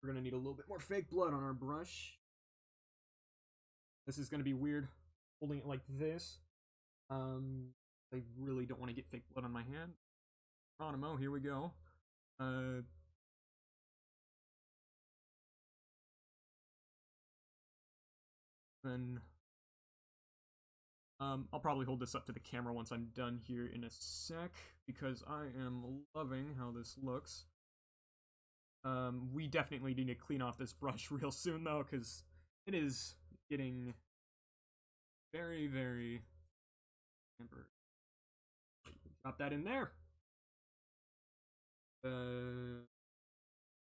We're gonna need a little bit more fake blood on our brush. This is gonna be weird holding it like this. I really don't want to get fake blood on my hand. Geronimo, here we go. Then I'll probably hold this up to the camera once I'm done here in a sec because I am loving how this looks. We definitely need to clean off this brush real soon though, because it is getting very, very amber. Drop that in there.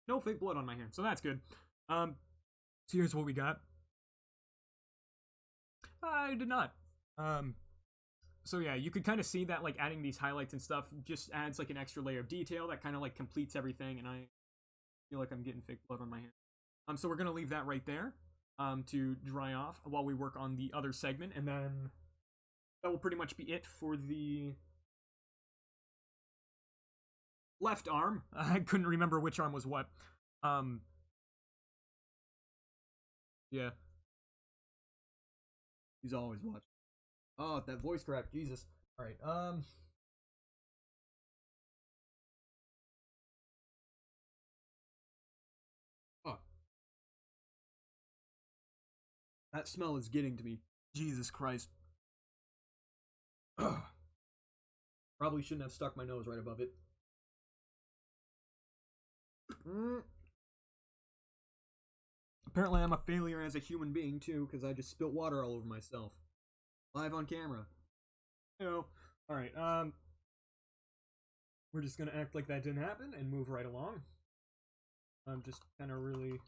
No fake blood on my hand, so that's good. So here's what we got. I did not. So yeah, you could kind of see that like adding these highlights and stuff just adds like an extra layer of detail that kind of like completes everything, and I feel like I'm getting fake blood on my hand. So we're gonna leave that right there to dry off while we work on the other segment, and then that will pretty much be it for the left arm. I couldn't remember which arm was what. Yeah. He's always watching. Oh, that voice crack, Jesus. Alright, oh. That smell is getting to me. Jesus Christ. Ugh. Probably shouldn't have stuck my nose right above it. Apparently I'm a failure as a human being too, because I just spilt water all over myself. Live on camera. You alright, we're just gonna act like that didn't happen and move right along. I'm just kinda really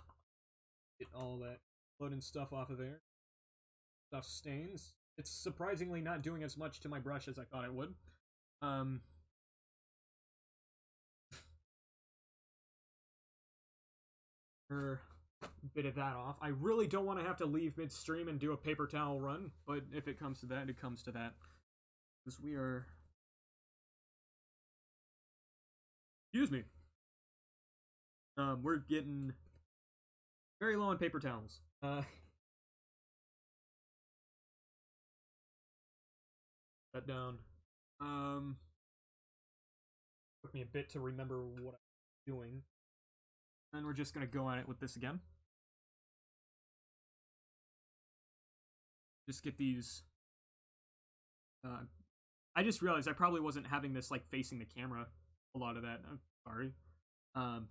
get all that blood and stuff off of there. Stuff stains. It's surprisingly not doing as much to my brush as I thought it would. A bit of that off. I really don't want to have to leave midstream and do a paper towel run, but if it comes to that, it comes to that. Because we are... Excuse me. We're getting very low on paper towels. That down. Took me a bit to remember what I'm doing. And we're just gonna go at it with this again. Just get these. I just realized I probably wasn't having this like facing the camera. A lot of that. I'm sorry. Am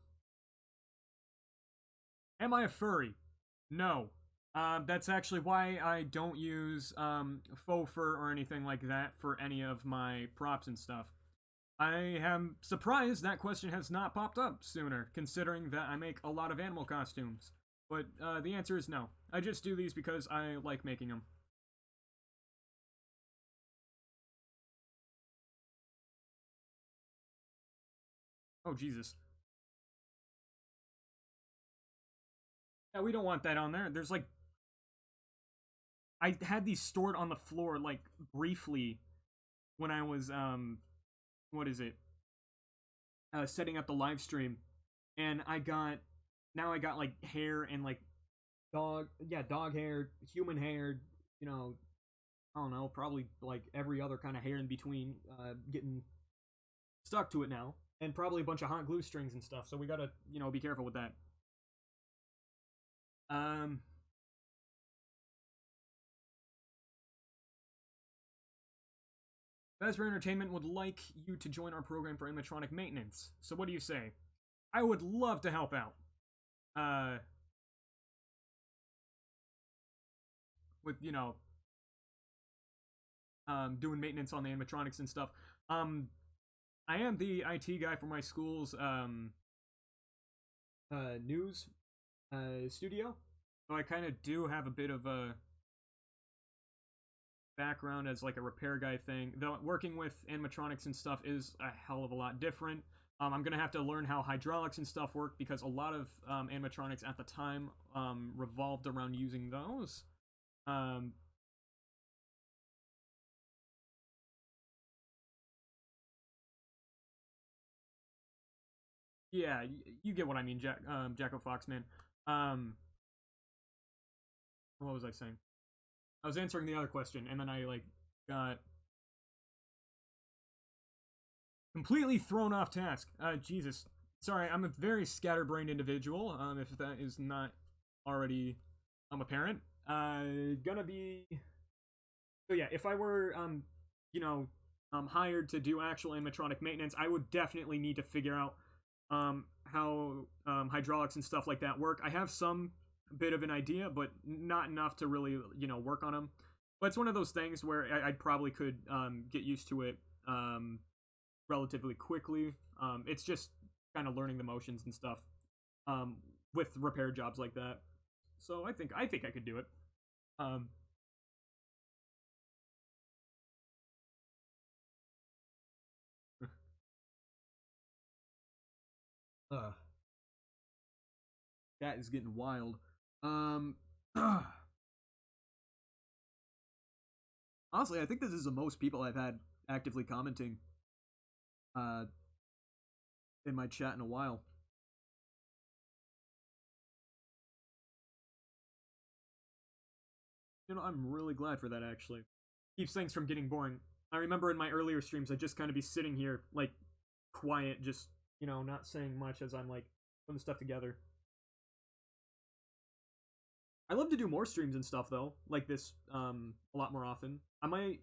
I a furry? No. That's actually why I don't use faux fur or anything like that for any of my props and stuff. I am surprised that question has not popped up sooner, considering that I make a lot of animal costumes. But the answer is no. I just do these because I like making them. Oh, Jesus. Yeah, we don't want that on there. There's like... I had these stored on the floor, like, briefly when I was, what is it? Setting up the live stream. And now I got, like, hair and, like, dog hair, human hair, I don't know, probably like every other kind of hair in between getting stuck to it now, and probably a bunch of hot glue strings and stuff. So we gotta, be careful with that. Um, Bezra Entertainment would like you to join our program for animatronic maintenance. So what do you say? I would love to help out. Uh, with doing maintenance on the animatronics and stuff. I am the IT guy for my school's news studio, so I kind of do have a bit of a background as like a repair guy thing. Though working with animatronics and stuff is a hell of a lot different. I'm gonna have to learn how hydraulics and stuff work because a lot of animatronics at the time revolved around using those. Um, yeah, you get what I mean, Jacko Foxman. Um, what was I saying? I was answering the other question, and then I like got completely thrown off task. Jesus. Sorry, I'm a very scatterbrained individual. If that is not already apparent. Gonna be. So yeah, if I were you know, hired to do actual animatronic maintenance, I would definitely need to figure out how hydraulics and stuff like that work. I have some bit of an idea, but not enough to really work on them. But it's one of those things where I probably could get used to it relatively quickly. It's just kind of learning the motions and stuff um, with repair jobs like that. So I think I could do it. Um, uh, that is getting wild. Um, Honestly, I think this is the most people I've had actively commenting uh, in my chat in a while. I'm really glad for that actually. Keeps things from getting boring. I remember in my earlier streams, I'd just kind of be sitting here, like, quiet, just, not saying much as I'm, like, putting stuff together. I love to do more streams and stuff, though, like this, a lot more often. I might,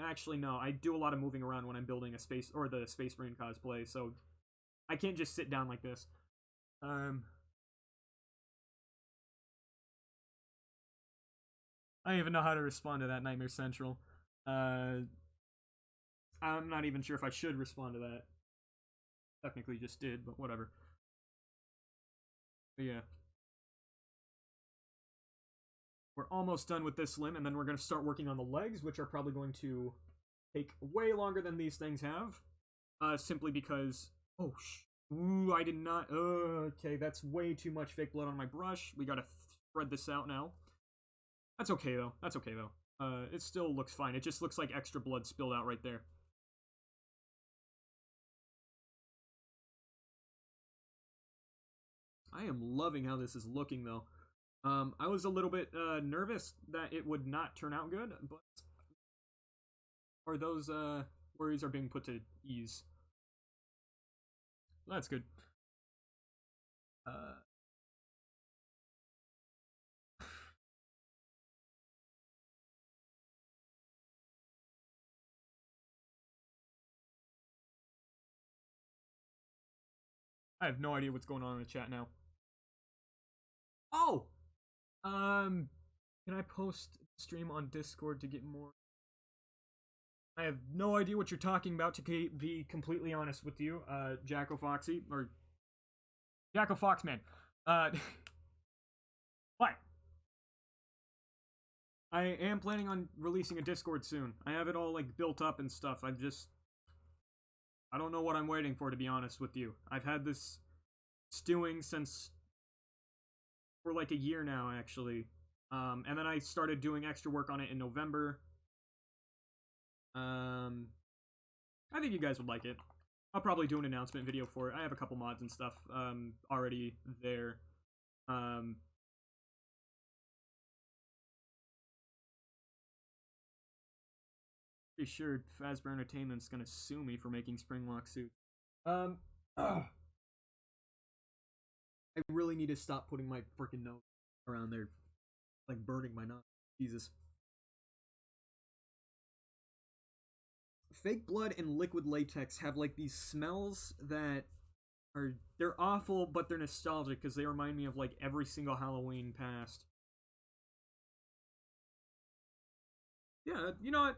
actually, no, I do a lot of moving around when I'm building a space, or the Space Marine cosplay, so I can't just sit down like this. Um, I don't even know how to respond to that, Nightmare Central. Uh, I'm not even sure if I should respond to that. Technically just did, but whatever. But yeah. We're almost done with this limb, and then we're going to start working on the legs, which are probably going to take way longer than these things have. Simply because... Oh, Ooh, I did not... okay, that's way too much fake blood on my brush. We gotta spread this out now. That's okay, though. That's okay, though. It still looks fine. It just looks like extra blood spilled out right there. I am loving how this is looking, though. I was a little bit nervous that it would not turn out good, but or those worries are being put to ease. That's good. Uh, I have no idea what's going on in the chat now. Oh, can I post stream on Discord to get more? I have no idea what you're talking about. To be completely honest with you, Jacko Foxy or Jacko Foxman. Uh, but I am planning on releasing a Discord soon. I have it all like built up and stuff. I don't know what I'm waiting for, to be honest with you. I've had this stewing since for like a year now, actually. And then I started doing extra work on it in November. I think you guys would like it. I'll probably do an announcement video for it. I have a couple mods and stuff already there. Um, Pretty sure Fazbear Entertainment's gonna sue me for making Springlock suits. Um, ugh. I really need to stop putting my freaking nose around there, like burning my nose. Jesus. Fake blood and liquid latex have like these smells that they're awful, but they're nostalgic because they remind me of like every single Halloween past. Yeah, you know what?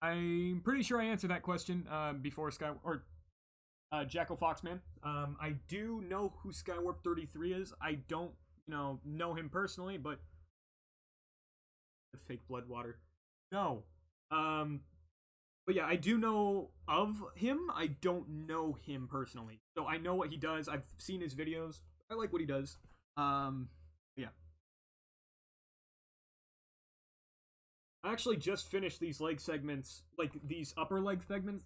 I'm pretty sure I answered that question before Jackal Foxman. I do know who Skywarp 33 is. I don't, know him personally, but the fake blood water. No. Um, but yeah, I do know of him. I don't know him personally. So I know what he does. I've seen his videos. I like what he does. Yeah. I actually just finished these leg segments, like these upper leg segments,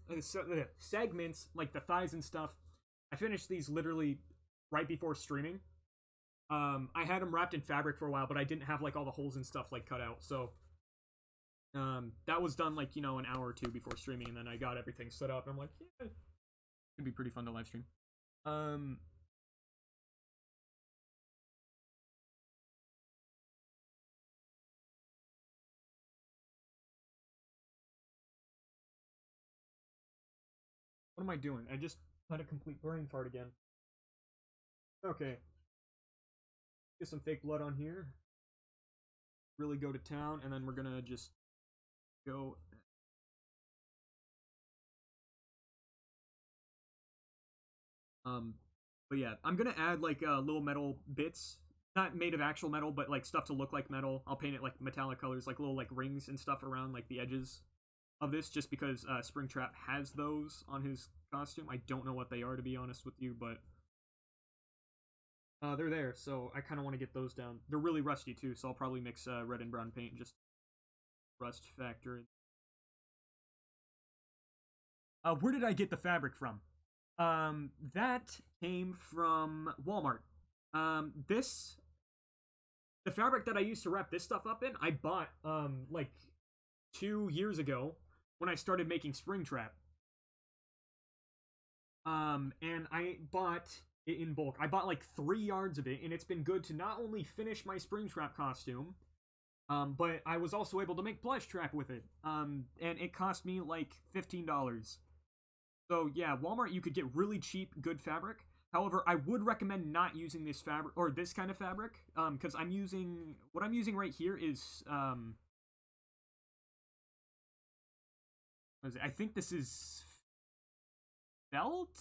like the thighs and stuff. I finished these literally right before streaming. I had them wrapped in fabric for a while, but I didn't have like all the holes and stuff like cut out. So, that was done like an hour or two before streaming, and then I got everything set up. And I'm like, yeah, it'd be pretty fun to live stream. What am I doing? I just had a complete brain fart again. Okay, get some fake blood on here. Really go to town, and then we're gonna just go. But yeah, I'm gonna add like little metal bits, not made of actual metal, but like stuff to look like metal. I'll paint it like metallic colors, like little like rings and stuff around like the edges of this, just because Springtrap has those on his costume. I don't know what they are, to be honest with you, but they're there, so I kind of want to get those down. They're really rusty too, so I'll probably mix red and brown paint, just rust factor. Where did I get the fabric from? That came from Walmart. This the fabric that I used to wrap this stuff up in, I bought like 2 years ago when I started making Springtrap. And I bought it in bulk. I bought like 3 yards of it, and it's been good to not only finish my Springtrap costume, but I was also able to make Plush Trap with it. And it cost me like $15. So yeah, Walmart, you could get really cheap, good fabric. However, I would recommend not using this fabric or this kind of fabric, because what I'm using right here is what is it? I think this is felt.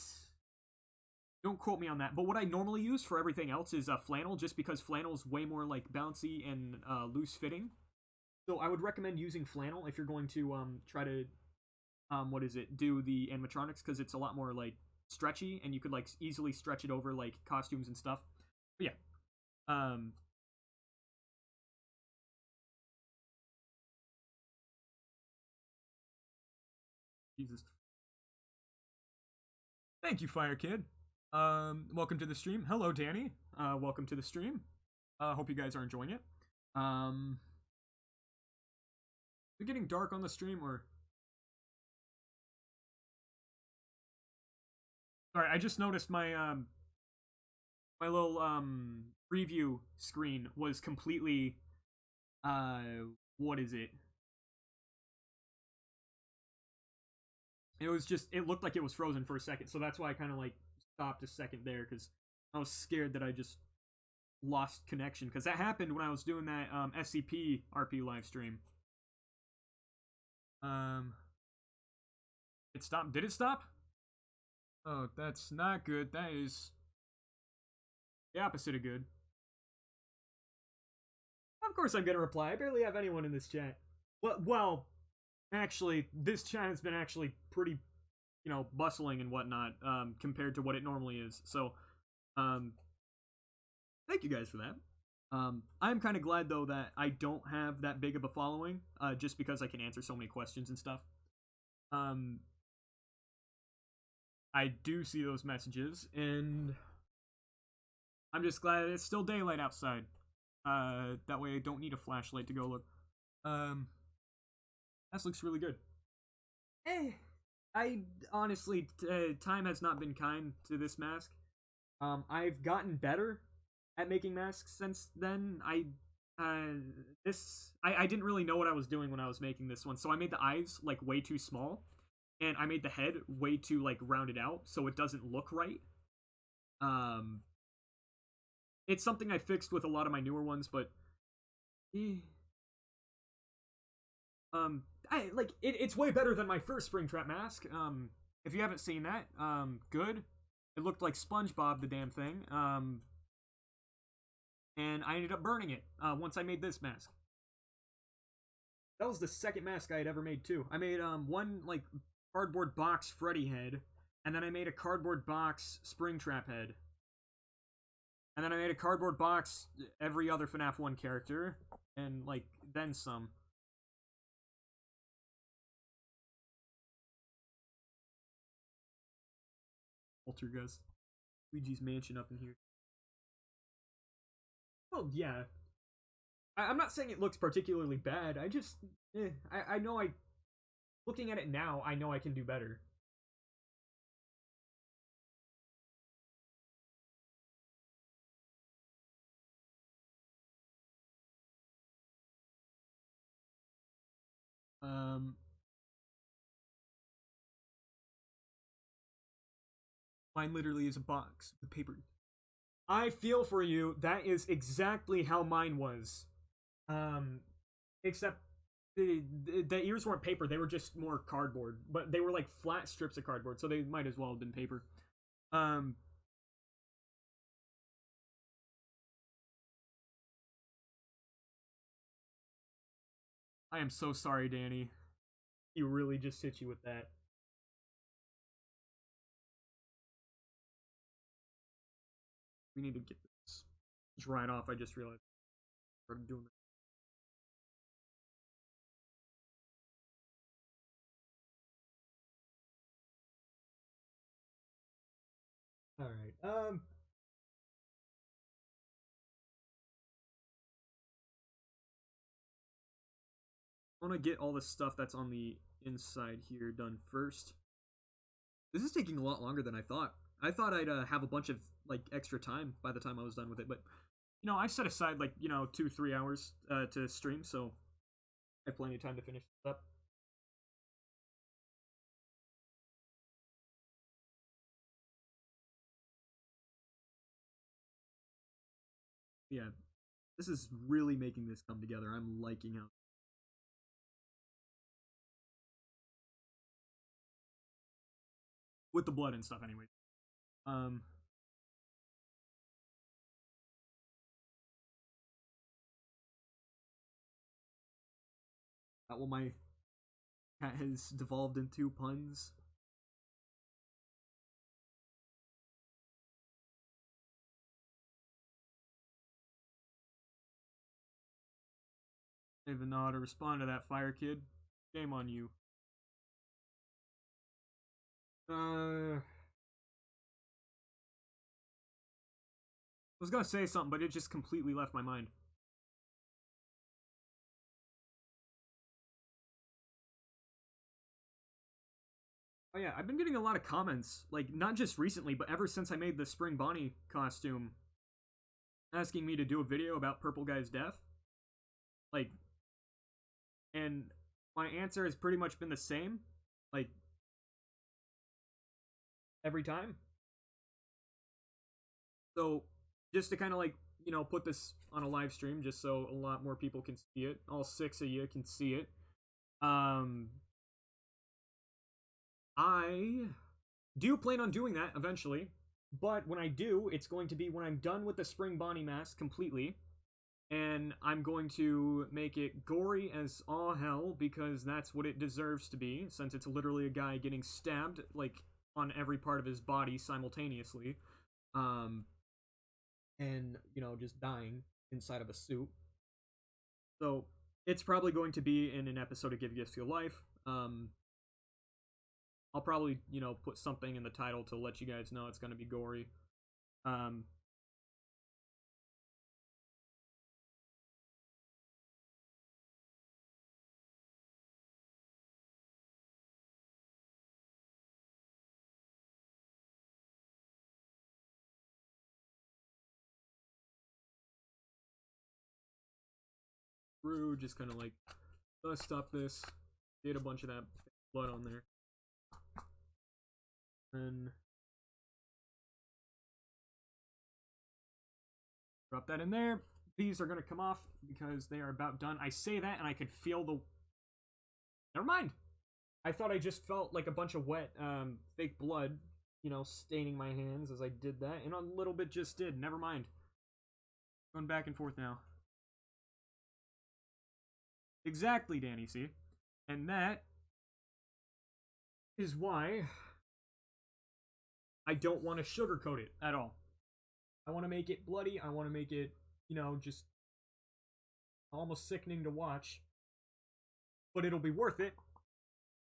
Don't quote me on that. But what I normally use for everything else is flannel, just because flannel is way more like bouncy and loose fitting. So I would recommend using flannel if you're going to try to do the animatronics, because it's a lot more like stretchy, and you could like easily stretch it over like costumes and stuff. But yeah, Jesus, thank you, Fire Kid. Welcome to the stream. Hello, Danny. Welcome to the stream. Hope you guys are enjoying it. Is it getting dark on the stream, or? Sorry, I just noticed my little preview screen was completely what is it? It looked like it was frozen for a second, so that's why I kind of like stopped a second there, because I was scared that I just lost connection, because that happened when I was doing that SCP RP live stream. It stopped. Did it stop? Oh, that's not good. That is the opposite of good. Of course I'm gonna reply. I barely have anyone in this chat. Well, actually, this chat has been actually pretty, bustling and whatnot, compared to what it normally is. So, thank you guys for that. I'm kind of glad though that I don't have that big of a following, just because I can answer so many questions and stuff. I do see those messages, and I'm just glad it's still daylight outside. That way I don't need a flashlight to go look. Um, this looks really good. Eh, I honestly, time has not been kind to this mask. I've gotten better at making masks since then. I didn't really know what I was doing when I was making this one, so I made the eyes like way too small, and I made the head way too like rounded out, so it doesn't look right. Um, it's something I fixed with a lot of my newer ones, but eh, I like it's way better than my first Springtrap mask. If you haven't seen that, good. It looked like SpongeBob, the damn thing. And I ended up burning it once I made this mask. That was the second mask I had ever made too. I made one like cardboard box Freddy head, and then I made a cardboard box Springtrap head, and then I made a cardboard box every other FNAF 1 character, and like then some. Poltergeist, Luigi's Mansion up in here. Oh yeah, I'm not saying it looks particularly bad. I just, I know looking at it now, I know I can do better. Um, Mine literally is a box with paper. I feel for you. That is exactly how mine was. Um, except the ears weren't paper; they were just more cardboard. But they were like flat strips of cardboard, so they might as well have been paper. Um, I am so sorry, Danny. He really just hit you with that. We need to get this dried off. I just realized I started doing that. All right. I want to get all the stuff that's on the inside here done first. This is taking a lot longer than I thought. I thought I'd have a bunch of like extra time by the time I was done with it, but I set aside like 2-3 hours to stream, so I have plenty of time to finish this up. Yeah, this is really making this come together. I'm liking how with the blood and stuff. Anyway, um, that what my cat has devolved into puns. I don't even know how to respond to that, Fire Kid. Shame on you. I was gonna say something, but it just completely left my mind. Oh yeah, I've been getting a lot of comments, like not just recently, but ever since I made the Spring Bonnie costume, asking me to do a video about Purple Guy's death. Like, and my answer has pretty much been the same, like every time. So just to kind of like put this on a live stream, just so a lot more people can see it, all six of you can see it. Um, I do plan on doing that eventually, but when I do, it's going to be when I'm done with the Spring Bonnie mask completely, and I'm going to make it gory as all hell because that's what it deserves to be, since it's literally a guy getting stabbed like on every part of his body simultaneously, um, and just dying inside of a suit. So it's probably going to be in an episode of Give Gifts Your Life. I'll probably put something in the title to let you guys know it's going to be gory. Um, through, just kind of like dust up this, get a bunch of that blood on there. And drop that in there. These are going to come off because they are about done. I say that and I could feel the... Never mind. I thought I just felt like a bunch of wet fake blood, you know, staining my hands as I did that. And a little bit just did. Never mind. Going back and forth now. Exactly, Danny, see? And that is why I don't want to sugarcoat it at all. I want to make it bloody. I want to make it, you know, just almost sickening to watch. But it'll be worth it.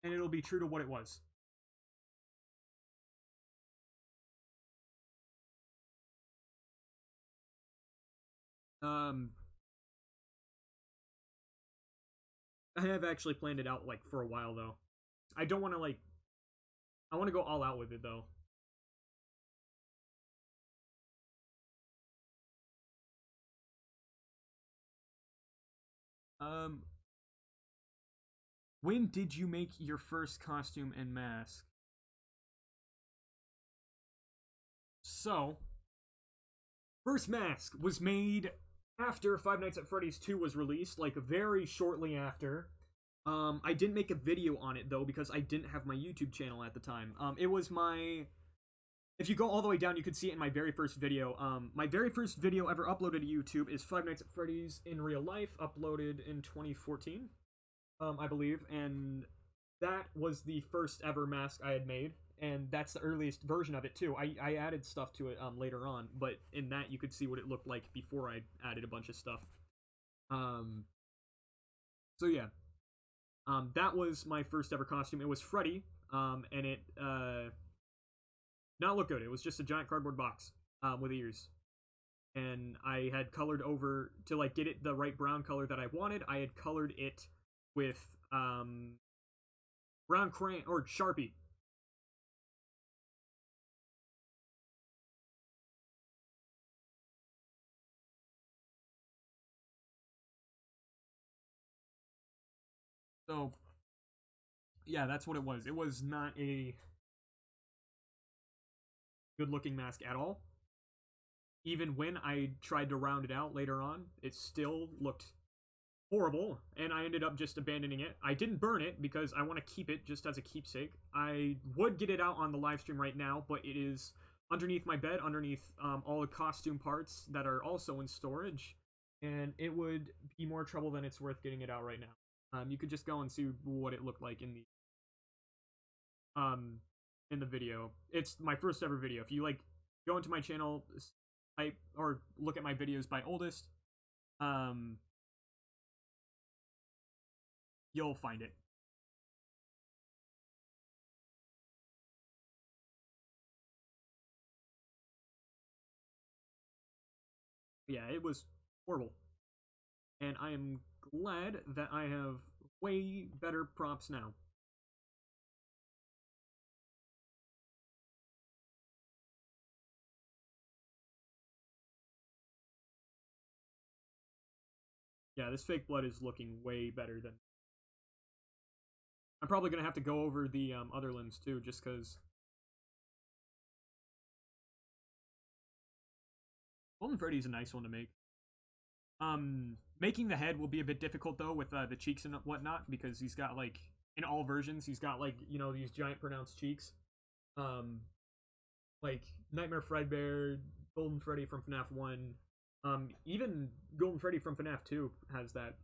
And it'll be true to what it was. I have actually planned it out, like, for a while, though. I don't want to, like... I want to go all out with it, though. When did you make your first costume and mask? So, first mask was made after Five Nights at Freddy's 2 was released, like very shortly after. I didn't make a video on it though because I didn't have my YouTube channel at the time. It was my... If you go all the way down, you could see it in my very first video. My very first video ever uploaded to YouTube is Five Nights at Freddy's in real life, uploaded in 2014, I believe, and that was the first ever mask I had made, and that's the earliest version of it too. I added stuff to it later on, but in that you could see what it looked like before I added a bunch of stuff. So yeah. That was my first ever costume. It was Freddy, and it not look good. It was just a giant cardboard box with ears. And I had colored over, to like get it the right brown color that I wanted, I had colored it with brown crayon, or Sharpie. So, yeah, that's what it was. It was not a good looking mask at all. Even when I tried to round it out later on, it still looked horrible, and I ended up just abandoning it. I didn't burn it because I want to keep it just as a keepsake. I would get it out on the live stream right now, but it is underneath my bed, underneath all the costume parts that are also in storage, and it would be more trouble than it's worth getting it out right now. You could just go and see what it looked like in the video. It's my first ever video. If you like go into my channel, type or look at my videos by oldest, you'll find it. Yeah, it was horrible. And I am glad that I have way better props now. Yeah, this fake blood is looking way better than... I'm probably going to have to go over the other limbs too, just because... Golden Freddy's a nice one to make. Making the head will be a bit difficult though with the cheeks and whatnot, because he's got like, in all versions, he's got like, you know, these giant pronounced cheeks. Like Nightmare Fredbear, Golden Freddy from FNAF 1, even Golden Freddy from FNAF 2 has that.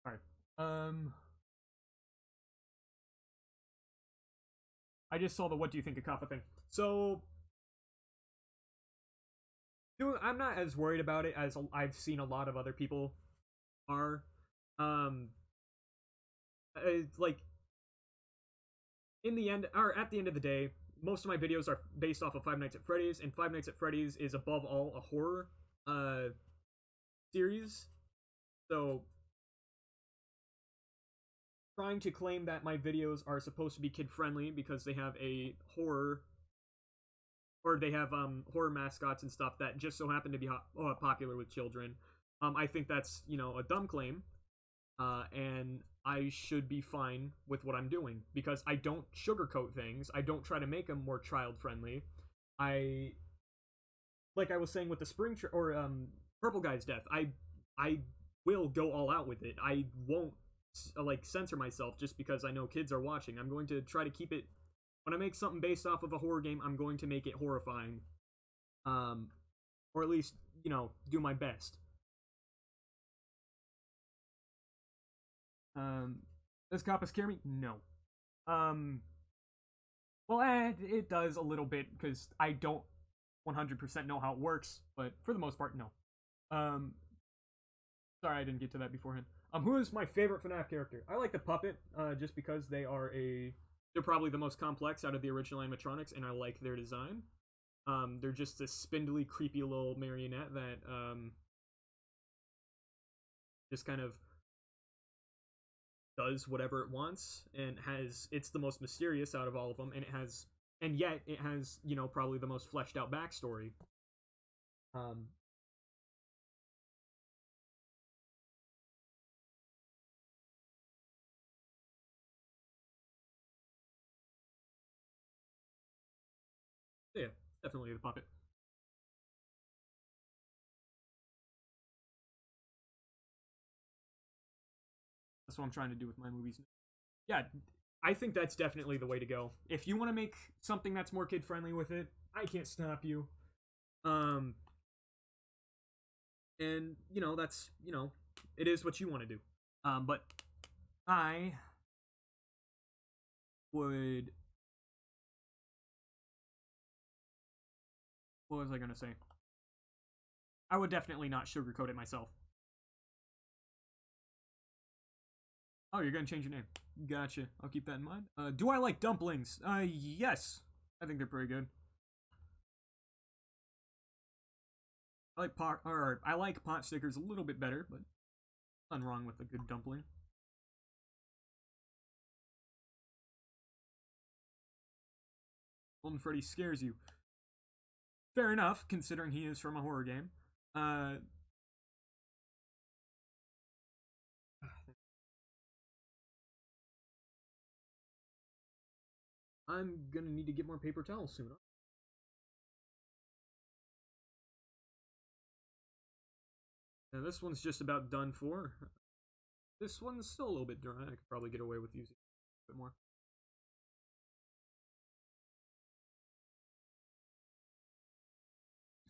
Alright. I just saw the what do you think of Kappa thing. So, I'm not as worried about it as I've seen a lot of other people are. Like, in the end, or at the end of the day, most of my videos are based off of Five Nights at Freddy's, and Five Nights at Freddy's is above all a horror series. So, trying to claim that my videos are supposed to be kid friendly because they have a horror or they have horror mascots and stuff that just so happen to be popular with children. I think that's a dumb claim, and I should be fine with what I'm doing because I don't sugarcoat things. I don't try to make them more child friendly. I like I was saying with the or Purple Guy's death. I will go all out with it. I won't like censor myself just because I know kids are watching. I'm going to try to keep it. When I make something based off of a horror game, I'm going to make it horrifying, um, or at least do my best. Does Kappa scare me? No. Um, well, it does a little bit because I don't 100% know how it works, but for the most part, no. Um, sorry I didn't get to that beforehand. Who is my favorite FNAF character? I like the puppet, just because they're probably the most complex out of the original animatronics, and I like their design. They're just this spindly, creepy little marionette that just kind of does whatever it wants, and it's the most mysterious out of all of them, and yet it has probably the most fleshed out backstory. Um, so yeah, definitely the puppet. That's what I'm trying to do with my movies. Yeah, I think that's definitely the way to go. If you want to make something that's more kid friendly with it, I can't stop you. Um, and that's it is what you want to do. But I would. What was I gonna say? I would definitely not sugarcoat it myself. Oh, you're gonna change your name. Gotcha. I'll keep that in mind. Do I like dumplings? Yes. I think they're pretty good. I like pot stickers a little bit better, but nothing wrong with a good dumpling. Golden Freddy scares you. Fair enough, considering he is from a horror game. I'm gonna need to get more paper towels soon. Now this one's just about done for. This one's still a little bit dry. I could probably get away with using a bit more.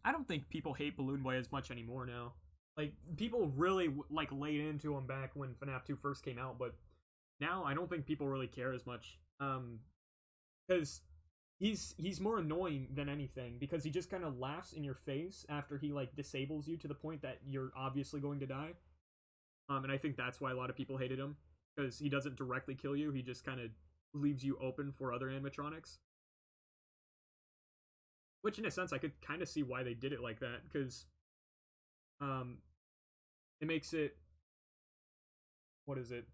I don't think people hate Balloon Boy as much anymore now. Like people really like laid into him back when FNAF 2 first came out, but now I don't think people really care as much. Because he's more annoying than anything because he just kind of laughs in your face after he like disables you to the point that you're obviously going to die. And I think that's why a lot of people hated him because he doesn't directly kill you. He just kind of leaves you open for other animatronics. Which, in a sense, I could kind of see why they did it like that because um, it makes it what is it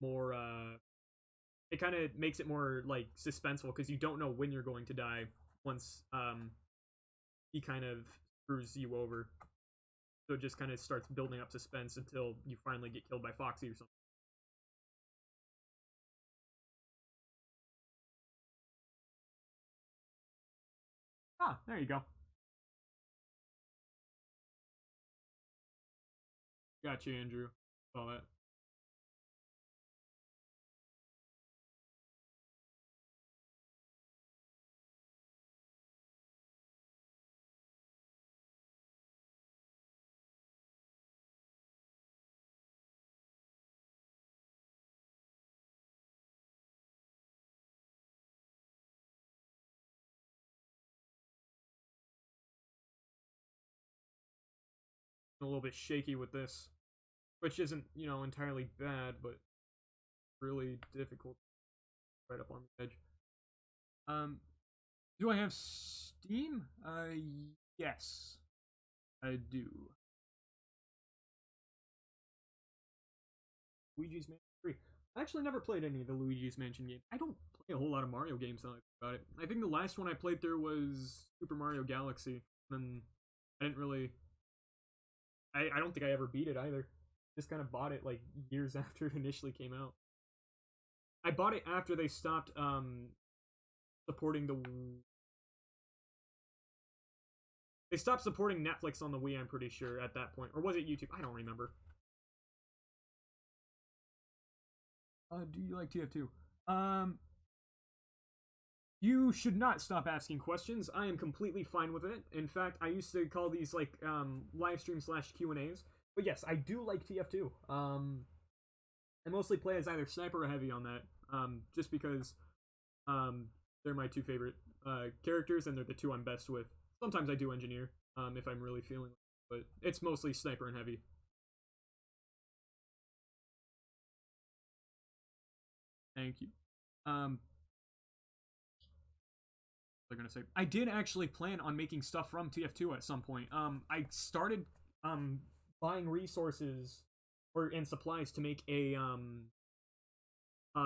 more it kind of makes it more like suspenseful because you don't know when you're going to die once he kind of screws you over. So it just kind of starts building up suspense until you finally get killed by Foxy or something. Ah, there you go. Gotcha, Andrew. Saw that. A little bit shaky with this, which isn't entirely bad, but really difficult right up on the edge. Um, do I have Steam? Yes, I do. Luigi's Mansion 3. I actually never played any of the Luigi's Mansion games. I don't A whole lot of Mario games now I think about it. I think the last one I played through was Super Mario Galaxy. And I didn't really. I don't think I ever beat it either. Just kind of bought it like years after it initially came out. I bought it after they stopped supporting the. They stopped supporting Netflix on the Wii, I'm pretty sure, at that point. Or was it YouTube? I don't remember. Do you like TF2? You should not stop asking questions. I am completely fine with it. In fact, I used to call these like live stream slash Q&As. But yes, I do like TF2. I mostly play as either sniper or heavy on that. Just because they're my two favorite characters and they're the two I'm best with. Sometimes I do engineer if I'm really feeling it, but it's mostly sniper and heavy. Thank you. They're gonna say I did actually plan on making stuff from TF2 at some point. I started buying resources or and supplies to make a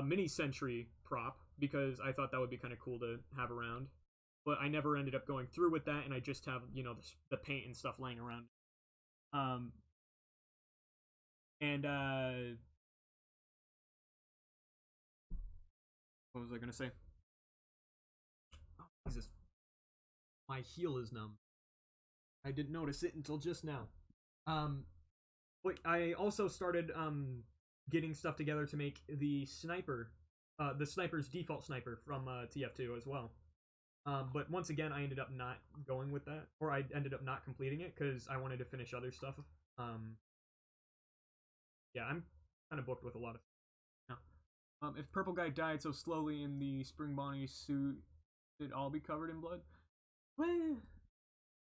mini sentry prop because I thought that would be kind of cool to have around. But I never ended up going through with that, and I just have the paint and stuff laying around. Um, and what was I gonna say? Oh, Jesus, my heel is numb. I didn't notice it until just now. But I also started getting stuff together to make the sniper's default sniper from TF2 as well. But once again, I ended up not going with that, or I ended up not completing it because I wanted to finish other stuff. Yeah, I'm kind of booked with a lot of. If Purple Guy died so slowly in the Spring Bonnie suit, it'd all be covered in blood. Well,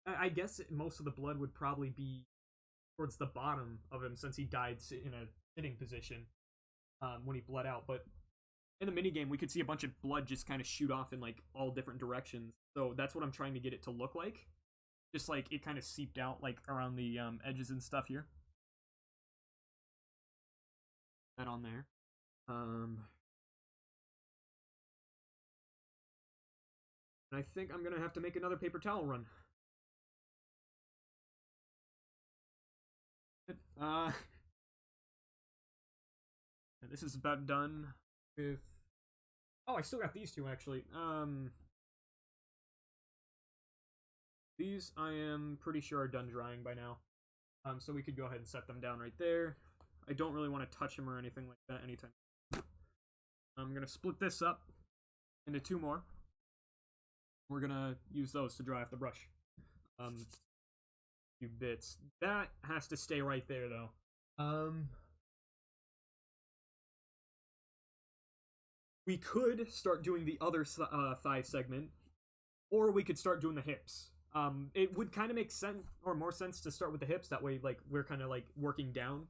I guess most of the blood would probably be towards the bottom of him since he died in a sitting position when he bled out. But in the minigame, we could see a bunch of blood just kind of shoot off in like all different directions. So that's what I'm trying to get it to look like. Just like it kind of seeped out like around the edges and stuff here. That on there. And I think I'm gonna have to make another paper towel run. This is about done with. Oh, I still got these two actually. These I am pretty sure are done drying by now. So we could go ahead and set them down right there. I don't really want to touch them or anything like that anytime. I'm gonna split this up into two more. We're gonna use those to dry off the brush. Few bits. That has to stay right there though. We could start doing the other thigh segment, or we could start doing the hips. It would kind of make sense or more sense to start with the hips. That way, like we're kind of like working down.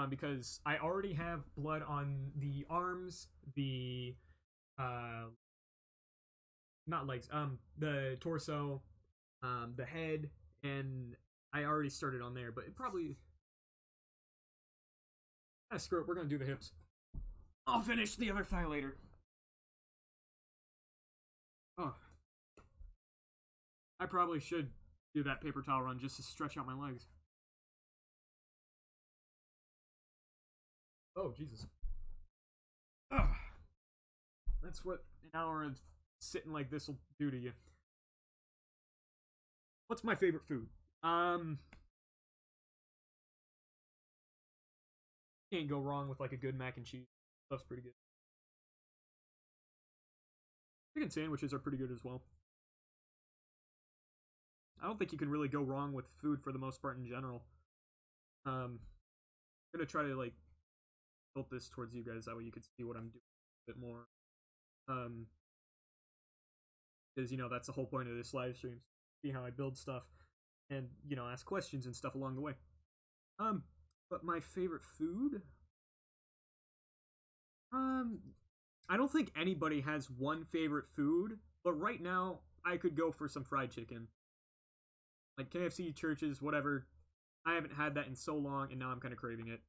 Because I already have blood on the arms, the not legs, the torso, the head, and I already started on there. But it probably screw it. We're gonna do the hips. I'll finish the other thigh later. Oh, I probably should do that paper towel run just to stretch out my legs. Oh, Jesus. Ugh. That's what an hour of sitting like this will do to you. What's my favorite food? Can't go wrong with like a good mac and cheese. That's pretty good. Chicken sandwiches are pretty good as well. I don't think you can really go wrong with food for the most part in general. I'm gonna try to like tilt this towards you guys that way you can see what I'm doing a bit more. Because that's the whole point of this live stream. See how I build stuff and ask questions and stuff along the way. But my favorite food? I don't think anybody has one favorite food, but right now I could go for some fried chicken. Like KFC, Churches, whatever. I haven't had that in so long, and now I'm kind of craving it.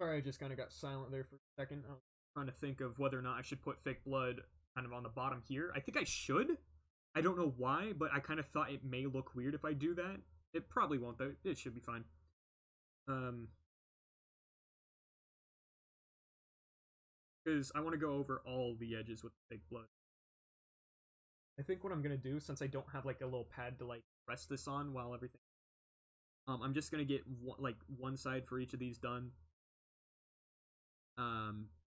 Sorry, I just kind of got silent there for a second. I was trying to think of whether or not I should put fake blood kind of on the bottom here. I think I should. I don't know why, but I kind of thought it may look weird if I do that. It probably won't, though. It should be fine. Because I want to go over all the edges with fake blood. I think what I'm gonna do, since I don't have like a little pad to like rest this on while everything, I'm just gonna get one side for each of these done.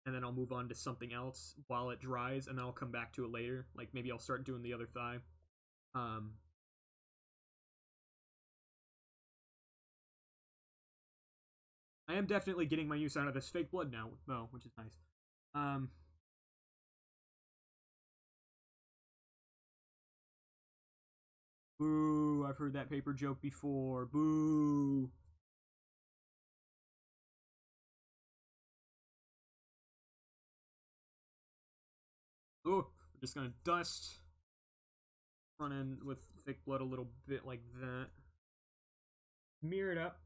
And then I'll move on to something else while it dries, and then I'll come back to it later. Like maybe I'll start doing the other thigh. I am definitely getting my use out of this fake blood now, though, which is nice. Boo, I've heard that paper joke before. Boo. Oh, we're just gonna dust front end with fake blood a little bit like that. Mirror it up.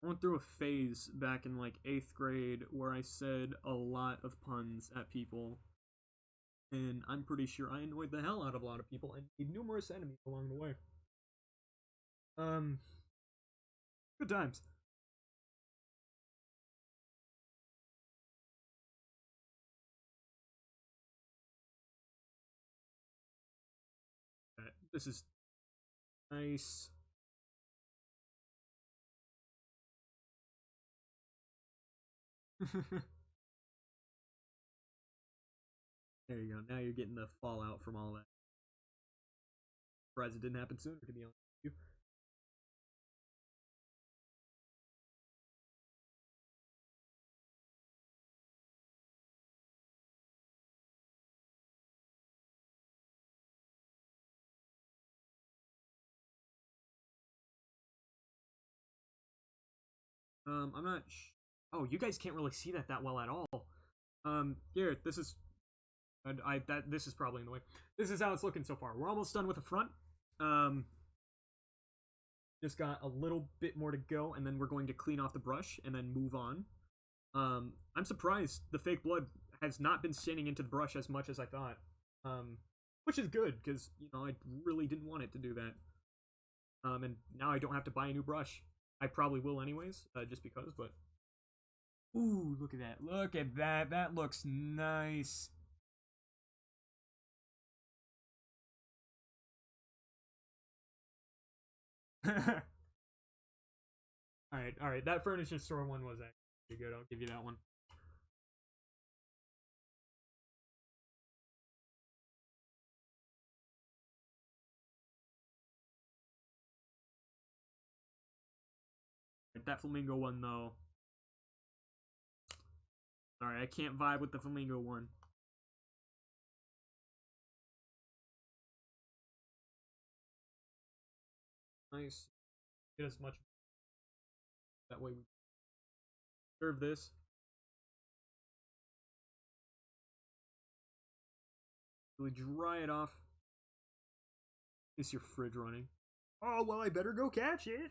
I went through a phase back in like 8th grade where I said a lot of puns at people. And I'm pretty sure I annoyed the hell out of a lot of people and made numerous enemies along the way. Good times. This is nice. There you go. Now you're getting the fallout from all that. Surprised it didn't happen sooner, to be honest with you. I'm not. Oh, you guys can't really see that well at all. Here, this is. This is probably in the way. This is how it's looking so far. We're almost done with the front. Just got a little bit more to go, and then we're going to clean off the brush and then move on. I'm surprised the fake blood has not been staining into the brush as much as I thought. Which is good because I really didn't want it to do that. And now I don't have to buy a new brush. I probably will anyways, just because. But ooh, look at that! Look at that! That looks nice. All right. That furniture store one was actually good. I'll give you that one. That flamingo one though. Sorry, I can't vibe with the flamingo one. Nice. Get as much. That way we serve this. Really dry it off. Is your fridge running? Oh well, I better go catch it.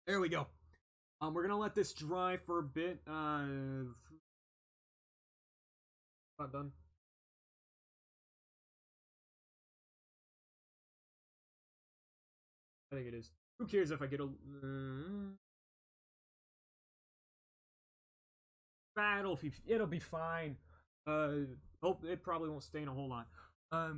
There we go. We're gonna let this dry for a bit. Not done. I think it is. Who cares if I get a? It'll be fine. Oh, it probably won't stain a whole lot. Uh,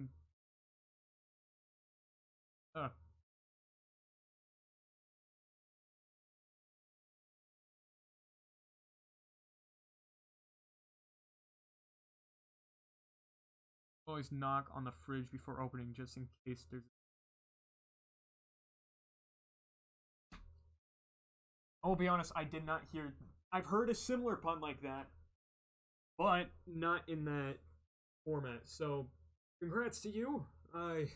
Always knock on the fridge before opening, just in case there's. I'll be honest, I did not hear I've heard a similar pun like that, but not in that format. So, congrats to you. I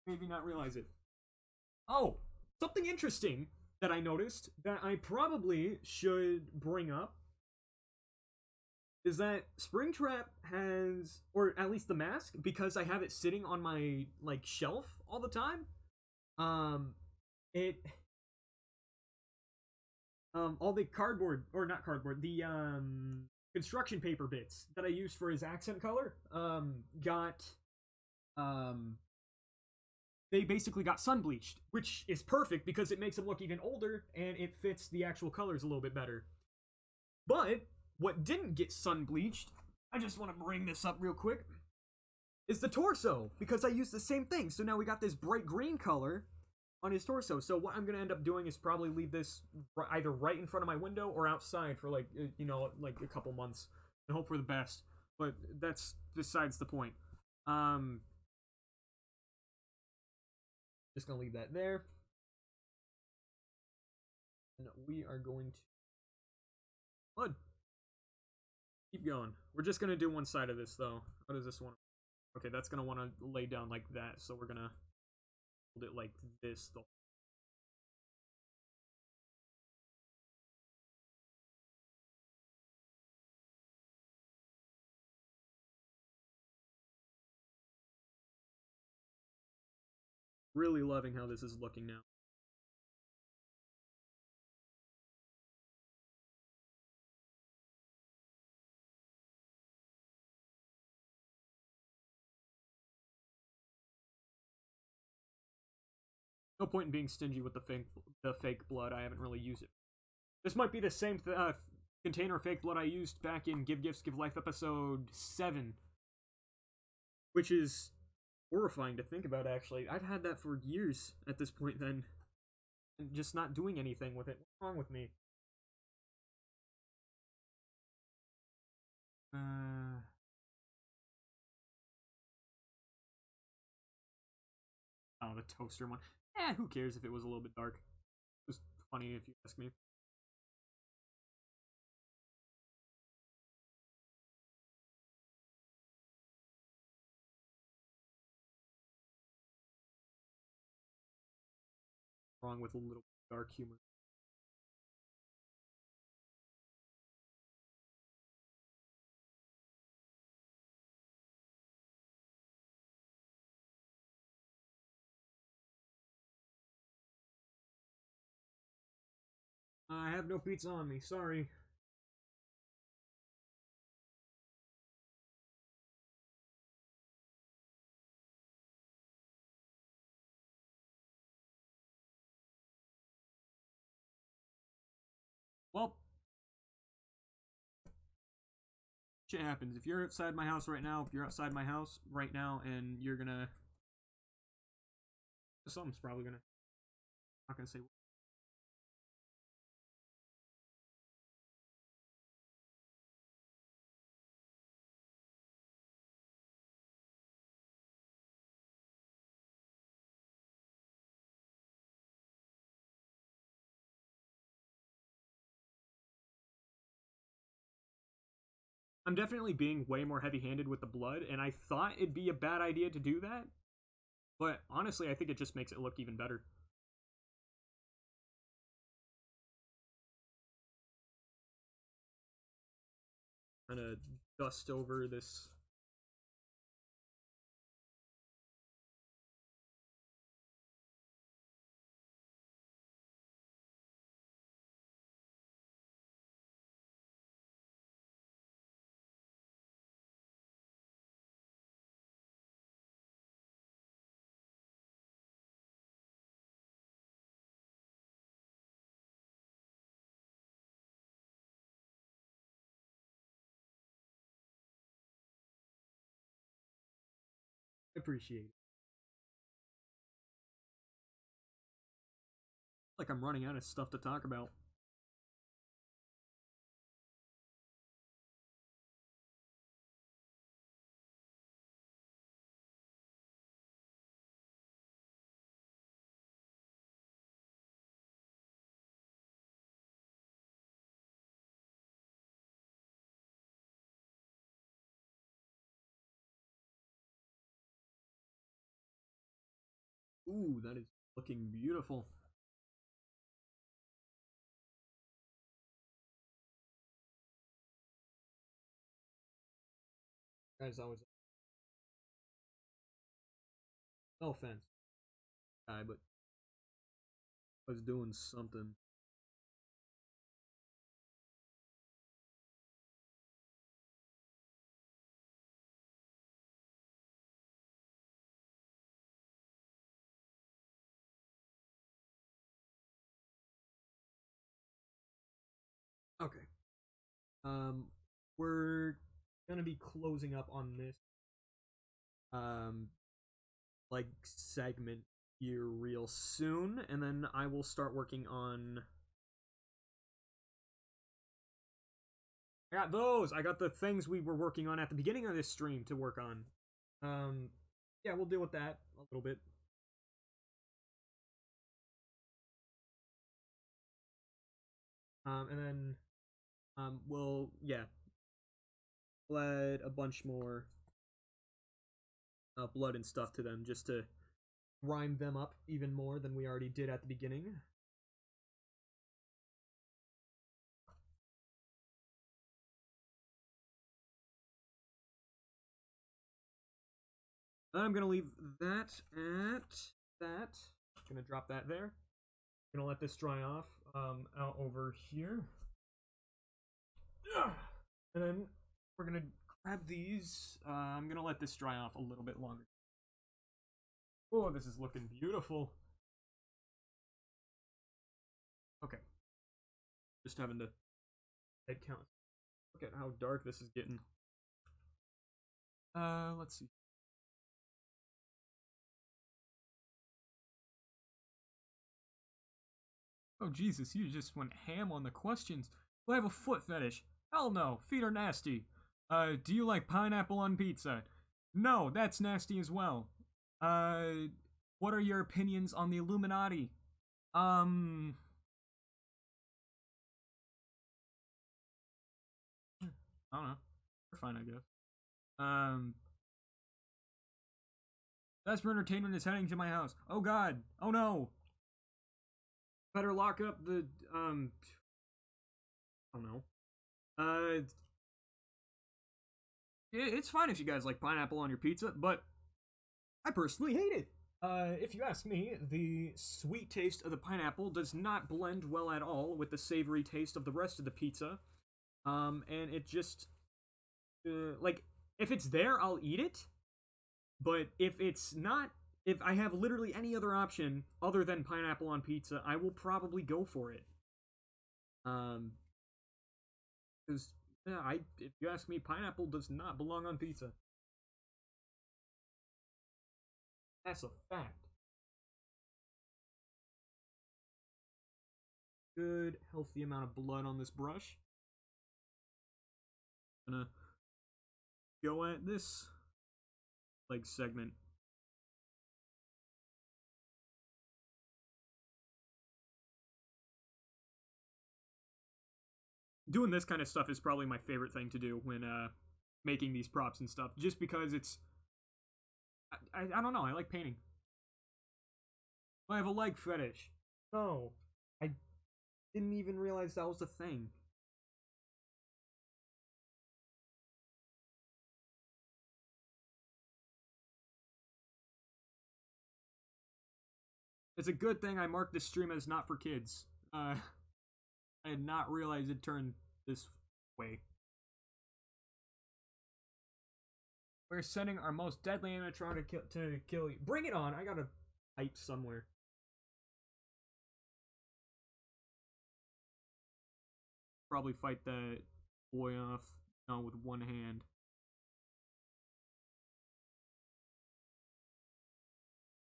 maybe not realize it. Oh, something interesting that I noticed that I probably should bring up is that Springtrap has, or at least the mask, because I have it sitting on my like shelf all the time. Um, it all the cardboard or not cardboard, the construction paper bits that I used for his accent color got um they basically got sun bleached, which is perfect because it makes him look even older and it fits the actual colors a little bit better. But what didn't get sun bleached, I just want to bring this up real quick, is the torso because I used the same thing. So now we got this bright green color on his torso. So what I'm gonna end up doing is probably leave this either right in front of my window or outside for like like a couple months and hope for the best. But that's besides the point. Um, just gonna leave that there, and we are going to blood. Keep going. We're just gonna do one side of this though. How does this one? Okay, that's gonna want to lay down like that. So we're gonna hold it like this. Really loving how this is looking now. No point in being stingy with the fake blood. I haven't really used it. This might be the same container of fake blood I used back in Give Gifts Give Life episode 7, which is horrifying to think about. Actually, I've had that for years at this point. Then, and just not doing anything with it. What's wrong with me? Uh, oh, the toaster one. Who cares if it was a little bit dark? It was funny if you ask me. Wrong with a little dark humor. I have no pizza on me. Sorry. Well, shit happens. If you're outside my house right now, if you're outside my house right now, and you're gonna, something's probably gonna. I'm not gonna say. I'm definitely being way more heavy-handed with the blood, and I thought it'd be a bad idea to do that, but honestly, I think it just makes it look even better. Kind of dust over this. Appreciate it. Like I'm running out of stuff to talk about. Ooh, that is looking beautiful. Guys, always no offense, guy, but I was doing something. Okay. Um, we're gonna be closing up on this um like segment here real soon, and then I will start working on. I got those. I got the things we were working on at the beginning of this stream to work on. Yeah, we'll deal with that a little bit. And then we'll add a bunch more blood and stuff to them just to rhyme them up even more than we already did at the beginning. I'm gonna leave that at that. Gonna drop that there. Gonna let this dry off out over here. And then we're gonna grab these. I'm gonna let this dry off a little bit longer. Oh, this is looking beautiful. Okay. Just having to head count. Look at how dark this is getting. Let's see. Oh, Jesus, you just went ham on the questions. Do I have a foot fetish? Hell no, feet are nasty. Do you like pineapple on pizza? No, that's nasty as well. What are your opinions on the Illuminati? I don't know. They're fine, I guess. Vesper Entertainment is heading to my house. Oh God. Oh no. Better lock up the, I don't know. It's fine if you guys like pineapple on your pizza, but I personally hate it. If you ask me, the sweet taste of the pineapple does not blend well at all with the savory taste of the rest of the pizza. And it just, like, if it's there, I'll eat it. But if it's not, if I have literally any other option other than pineapple on pizza, I will probably go for it. Because yeah, if you ask me, pineapple does not belong on pizza. That's a fact. Good, healthy amount of blood on this brush. Gonna go at this leg segment. Doing this kind of stuff is probably my favorite thing to do when making these props and stuff, just because it's I don't know, I like painting. I have a leg fetish. No, I didn't even realize that was a thing. It's a good thing I marked this stream as not for kids. I had not realized it turned this way. We're sending our most deadly animatronic to kill you. Bring it on! I got a pipe somewhere. Probably fight that boy off with one hand.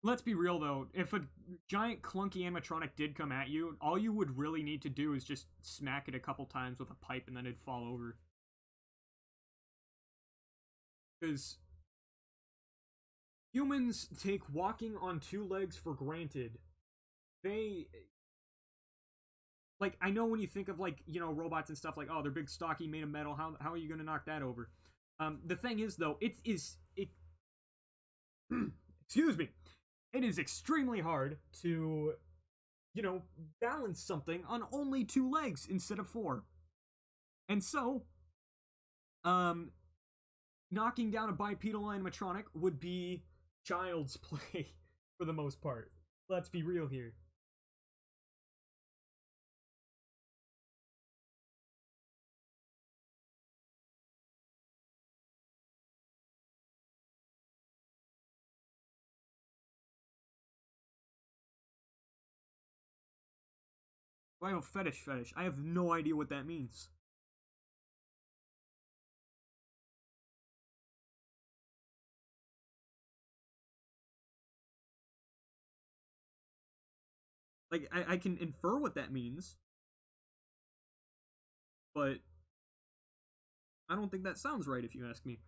Let's be real though, if a giant clunky animatronic did come at you, all you would really need to do is just smack it a couple times with a pipe and then it'd fall over. Because humans take walking on two legs for granted. They, like, I know when you think of, like, you know, robots and stuff, like, oh, they're big, stocky, made of metal, how are you gonna knock that over? The thing is, though, it excuse me, it is extremely hard to, you know, balance something on only 2 legs instead of 4. And so, um, knocking down a bipedal animatronic would be child's play for the most part. Let's be real here. I have a fetish. I have no idea what that means. Like, I can infer what that means, but I don't think that sounds right if you ask me.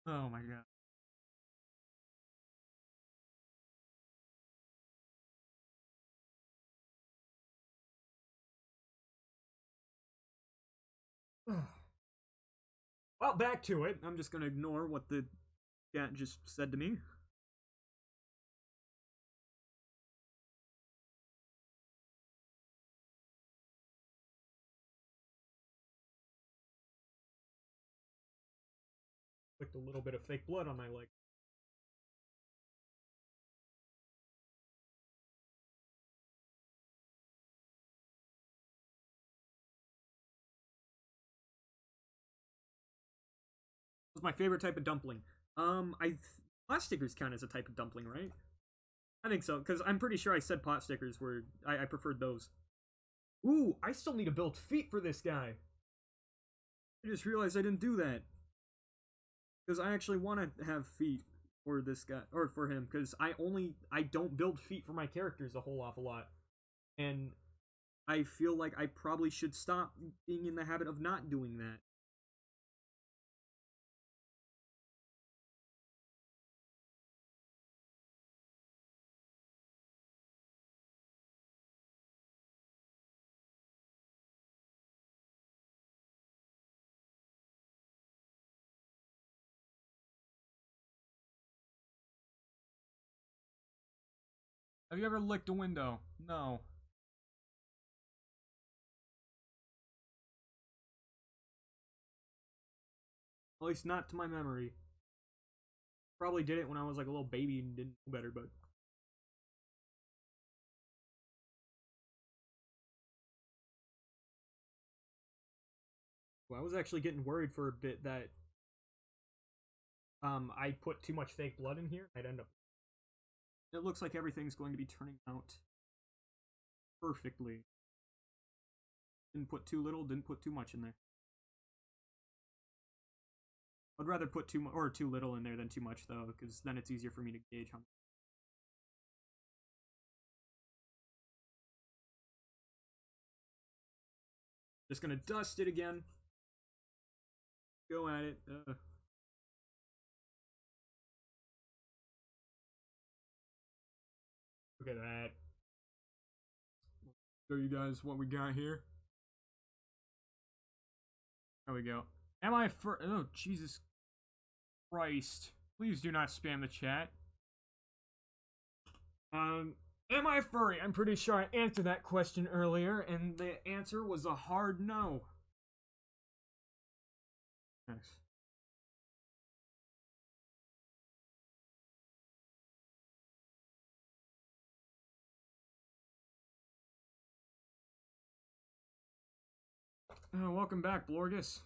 Oh my god. Well, back to it. I'm just gonna ignore what the chat just said to me. Clicked a little bit of fake blood on my leg. Was my favorite type of dumpling. Pot stickers count as a type of dumpling, right? I think so, because I'm pretty sure I said pot stickers were I preferred those. Ooh, I still need to build feet for this guy. I just realized I didn't do that. Because I actually want to have feet for this guy, or for him, because I don't build feet for my characters a whole awful lot. And I feel like I probably should stop being in the habit of not doing that. Have you ever licked a window? No. At least not to my memory. Probably did it when I was like a little baby and didn't know better, but well, I was actually getting worried for a bit that I put too much fake blood in here. I'd end up. It looks like everything's going to be turning out perfectly. Didn't put too little, didn't put too much in there. I'd rather put too little in there than too much though, because then it's easier for me to gauge how. Just gonna dust it again. Go at it. Look at that. Show you guys what we got here. There we go. Am I for? Oh Jesus Christ! Please do not spam the chat. Am I furry? I'm pretty sure I answered that question earlier, and the answer was a hard no. Nice. Welcome back, Blorgus.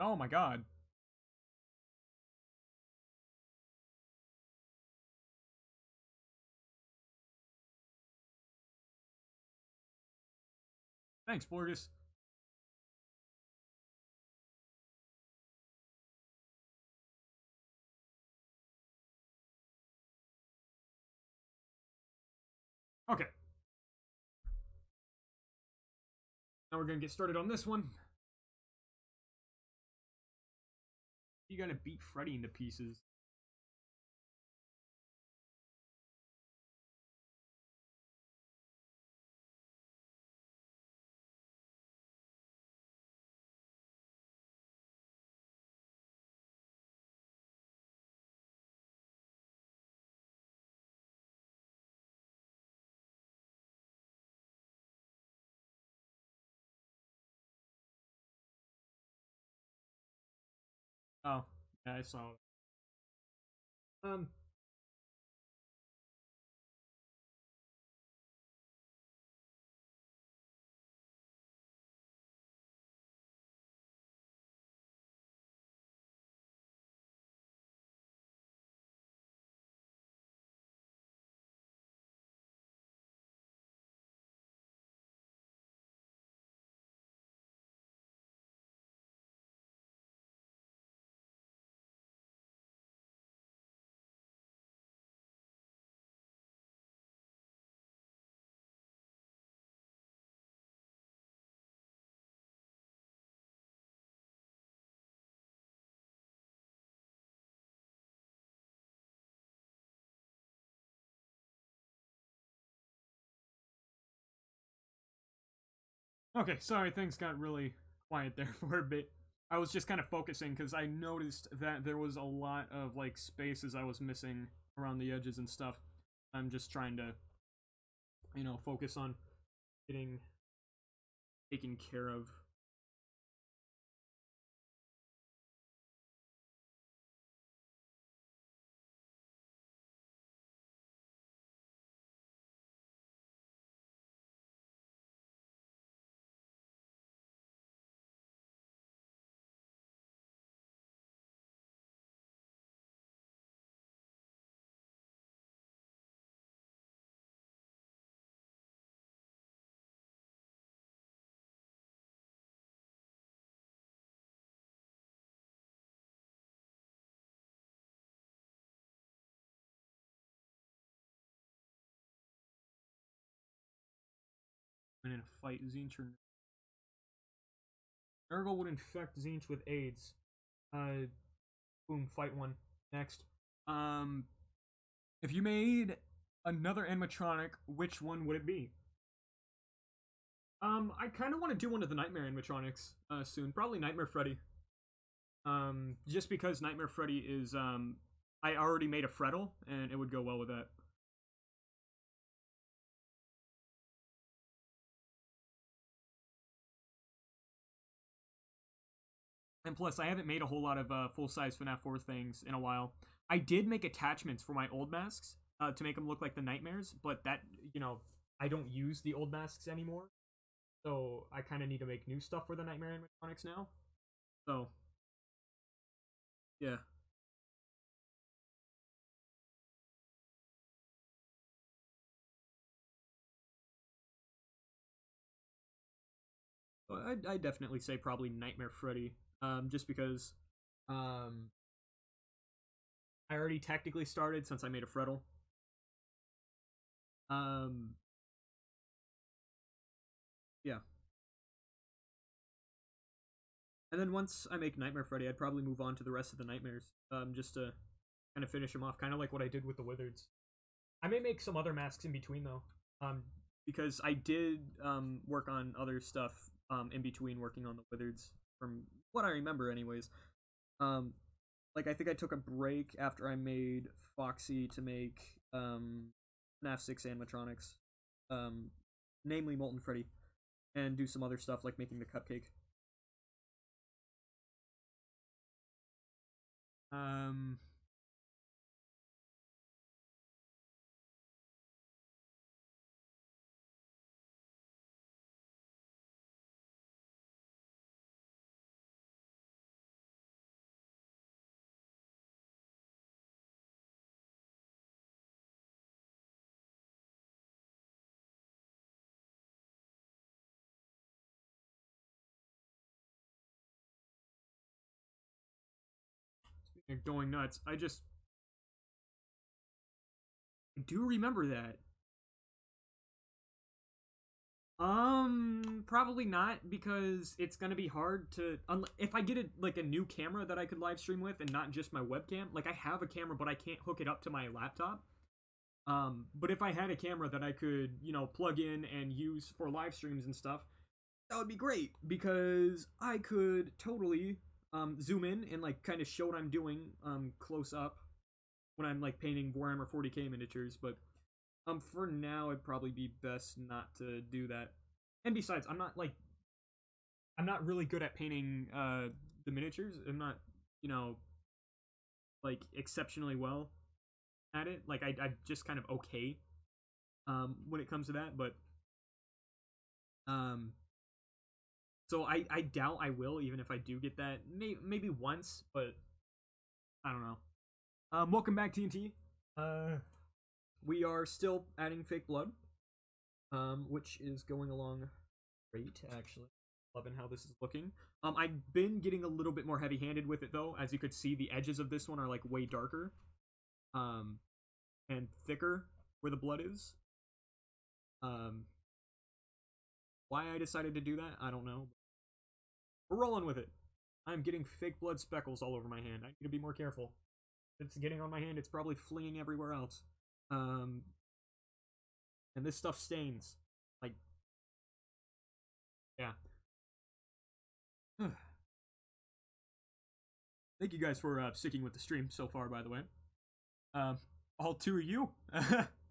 Oh my god. Thanks, Blorgus. Okay, now we're gonna get started on this one. You gotta beat Freddy into pieces. Oh, yeah, I saw. Um, okay, sorry, things got really quiet there for a bit. I was just kind of focusing because I noticed that there was a lot of like spaces I was missing around the edges and stuff. I'm just trying to, focus on getting taken care of. And in a fight, Zinch or Nurgle would infect Zinch with AIDS. Uh, boom, fight one. Next. Um, if you made another animatronic, which one would it be? I kind of want to do one of the Nightmare animatronics soon. Probably Nightmare Freddy. Just because Nightmare Freddy is I already made a Freddle, and it would go well with that. And plus, I haven't made a whole lot of full size FNAF 4 things in a while. I did make attachments for my old masks to make them look like the Nightmares, but that, I don't use the old masks anymore. So I kind of need to make new stuff for the Nightmare animatronics now. So, yeah. I definitely say probably Nightmare Freddy, just because um, I already technically started since I made a Freddle. Um, yeah. And then once I make Nightmare Freddy, I'd probably move on to the rest of the Nightmares, just to kind of finish them off, kind of like what I did with the Wizards. I may make some other masks in between though, because I did work on other stuff in between working on the Wizards, from what I remember, anyways. Um, like I think I took a break after I made Foxy to make FNAF 6 animatronics, um, namely Molten Freddy, and do some other stuff like making the cupcake. Um, Speaking of going nuts, I do remember that. Probably not, because it's gonna be hard to if I get a new camera that I could live stream with and not just my webcam. Like, I have a camera, but I can't hook it up to my laptop. But if I had a camera that I could, plug in and use for live streams and stuff, that would be great, because I could totally zoom in and like kind of show what I'm doing close up when I'm like painting Warhammer 40k miniatures. But for now, it'd probably be best not to do that. And besides, I'm not really good at painting the miniatures. I'm not, like exceptionally well at it. Like, I'm just kind of okay when it comes to that. But um so I doubt I will, even if I do get that. Maybe once, but I don't know. Welcome back, TNT. We are still adding fake blood, which is going along great, actually. Loving how this is looking. I've been getting a little bit more heavy-handed with it, though. As you could see, the edges of this one are like way darker, and thicker where the blood is. Why I decided to do that, I don't know. We're rolling with it. I'm getting fake blood speckles all over my hand. I need to be more careful. If it's getting on my hand, it's probably flinging everywhere else. And this stuff stains. Like, yeah. Thank you guys for sticking with the stream so far, by the way. All two of you.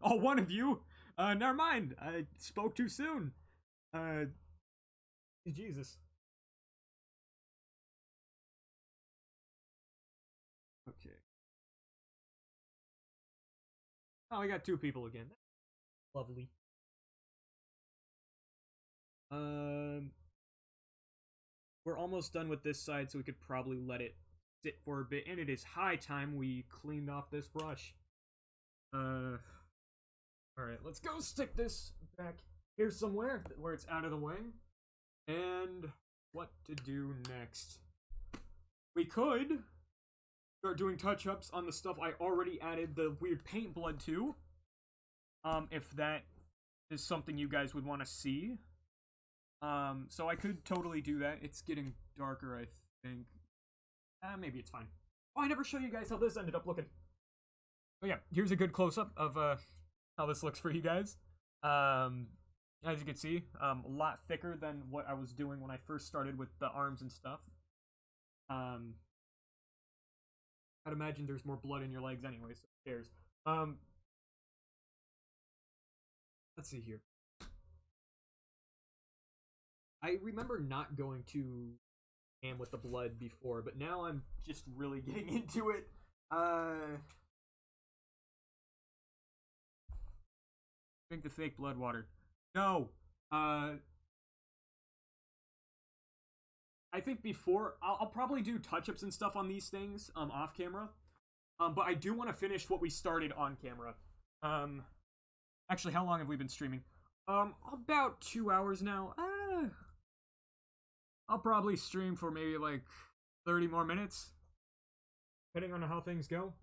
All one of you. Never mind. I spoke too soon. Jesus. Okay. Oh, we got two people again. Lovely. We're almost done with this side, so we could probably let it sit for a bit. And it is high time we cleaned off this brush. Alright, let's go stick this back here somewhere where it's out of the way. And what to do next? We could start doing touch-ups on the stuff I already added the weird paint blood to. If that is something you guys would want to see. So I could totally do that. It's getting darker, I think. Maybe it's fine. Oh, I never show you guys how this ended up looking. Oh yeah, here's a good close-up of how this looks for you guys. As you can see, a lot thicker than what I was doing when I first started with the arms and stuff. I'd imagine there's more blood in your legs anyway, so who cares? Let's see here. I remember not going to ham with the blood before, but now I'm just really getting into it. Drink the fake blood water. No. I think before I'll probably do touch-ups and stuff on these things off camera. But I do want to finish what we started on camera. Actually, how long have we been streaming? About 2 hours now. I'll probably stream for maybe like 30 more minutes, depending on how things go.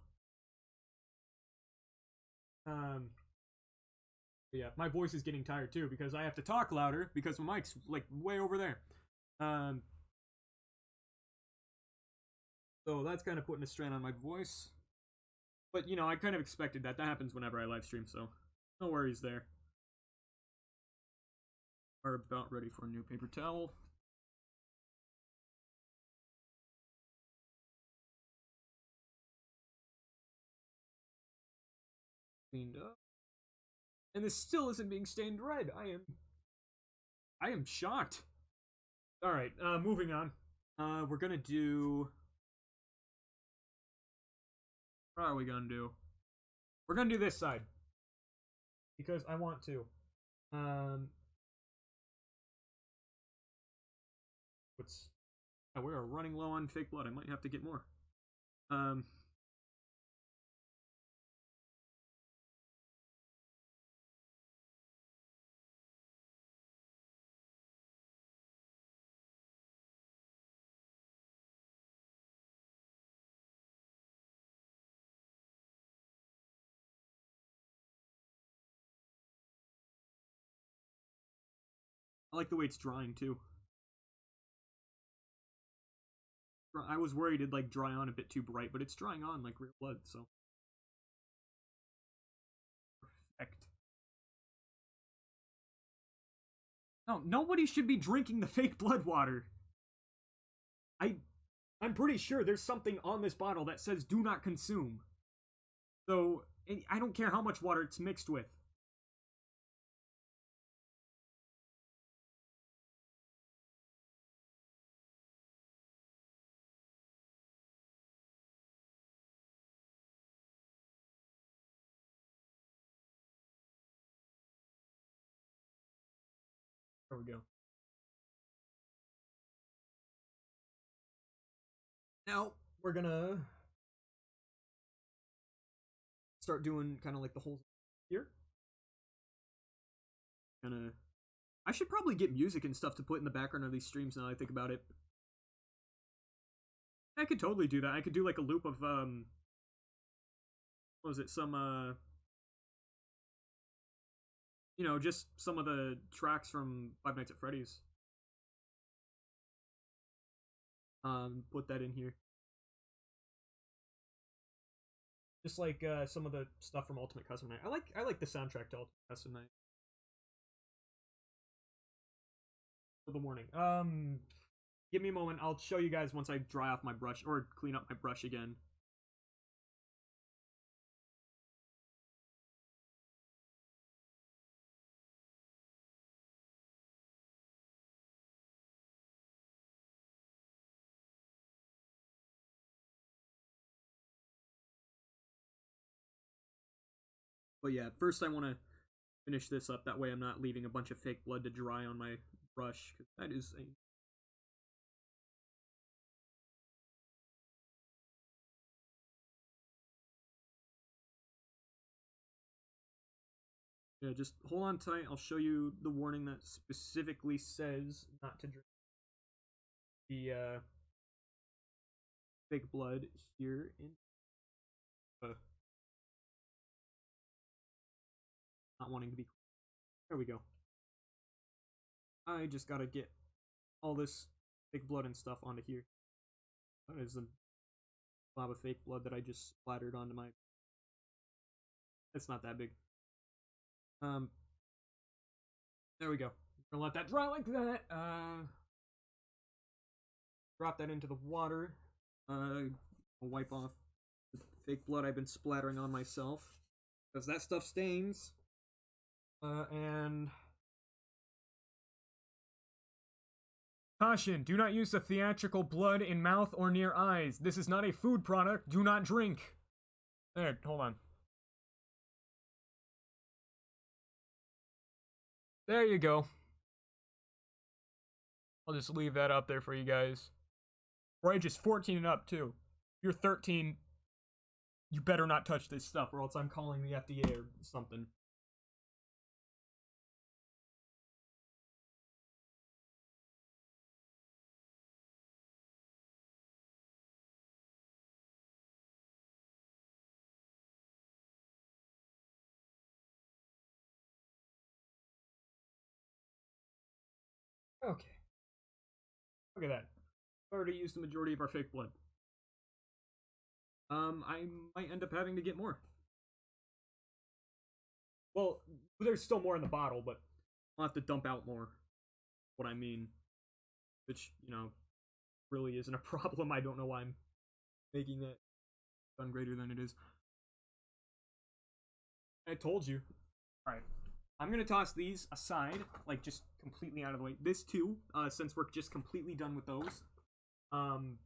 Yeah, my voice is getting tired too because I have to talk louder because my mic's like way over there. So that's kind of putting a strain on my voice. But I kind of expected that. That happens whenever I live stream, so no worries there. Are about ready for a new paper towel. Cleaned up. And this still isn't being stained red. I am shocked. Alright, moving on. We're gonna do... What are we gonna do? We're gonna do this side. Because I want to. We are running low on fake blood. I might have to get more. like the way it's drying too. I was worried it'd like dry on a bit too bright, but it's drying on like real blood, so. Perfect. No, nobody should be drinking the fake blood water. I'm pretty sure there's something on this bottle that says do not consume. So, I don't care how much water it's mixed with. There we go. Now, we're gonna start doing kind of like the whole here. I should probably get music and stuff to put in the background of these streams now that I think about it. I could totally do that. I could do like a loop of what was it? Some you know, just some of the tracks from Five Nights at Freddy's. Put that in here. Just like some of the stuff from Ultimate Custom Night. I like the soundtrack to Ultimate Custom Night. For the warning. Give me a moment. I'll show you guys once I dry off my brush or clean up my brush again. But yeah, first I want to finish this up. That way I'm not leaving a bunch of fake blood to dry on my brush. Because that is a... Yeah, just hold on tight. I'll show you the warning that specifically says not to drink the fake blood here in... not wanting to be... There we go. I just gotta get all this fake blood and stuff onto here. That is a blob of fake blood that I just splattered onto my... It's not that big. There we go. Gonna let that dry like that. Drop that into the water. I'll wipe off the fake blood I've been splattering on myself. Because that stuff stains. And... Caution, do not use the theatrical blood in mouth or near eyes. This is not a food product. Do not drink. There, hold on. There you go. I'll just leave that up there for you guys. Or age is 14 and up, too. If you're 13, you better not touch this stuff, or else I'm calling the FDA or something. Okay. Look at that. Already used the majority of our fake blood. I might end up having to get more. Well, there's still more in the bottle, but I'll have to dump out more. What I mean. Which, you know, really isn't a problem. I don't know why I'm making it done greater than it is. I told you. Alright. I'm gonna toss these aside, like just completely out of the way. This too, since we're just completely done with those. And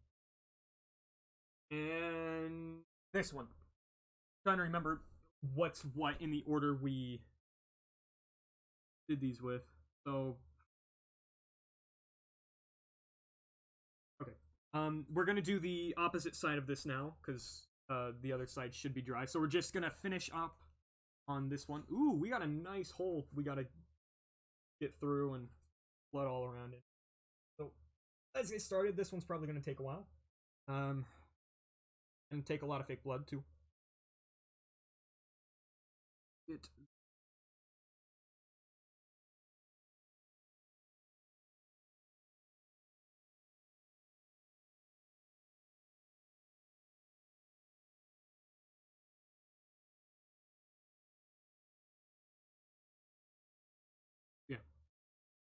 this one. I'm trying to remember what's what in the order we did these with. So okay. We're gonna do the opposite side of this now, because the other side should be dry. So we're just gonna finish up on this one. Ooh, we got a nice hole we gotta get through and blood all around it. So let's get started. This one's probably gonna take a while. And take a lot of fake blood too.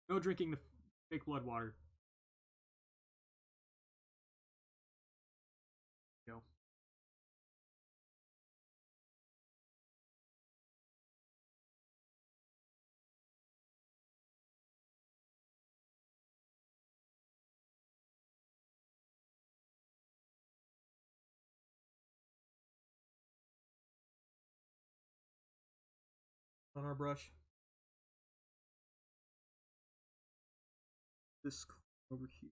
No drinking the fake blood water. Go. On our brush. This over here.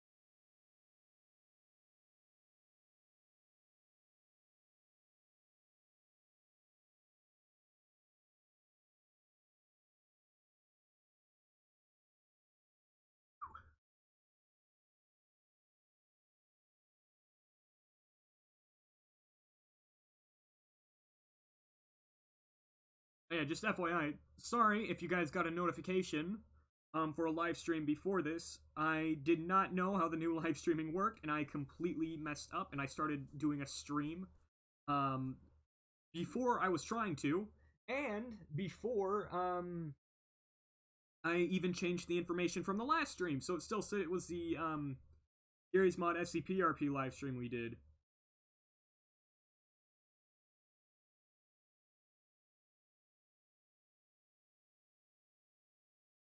Yeah, just FYI, sorry if you guys got a notification for a live stream before this. I did not know how the new live streaming worked, and I completely messed up, and I started doing a stream um, before I was trying to, and before I even changed the information from the last stream, so it still said it was the Gary's Mod SCP-RP live stream we did.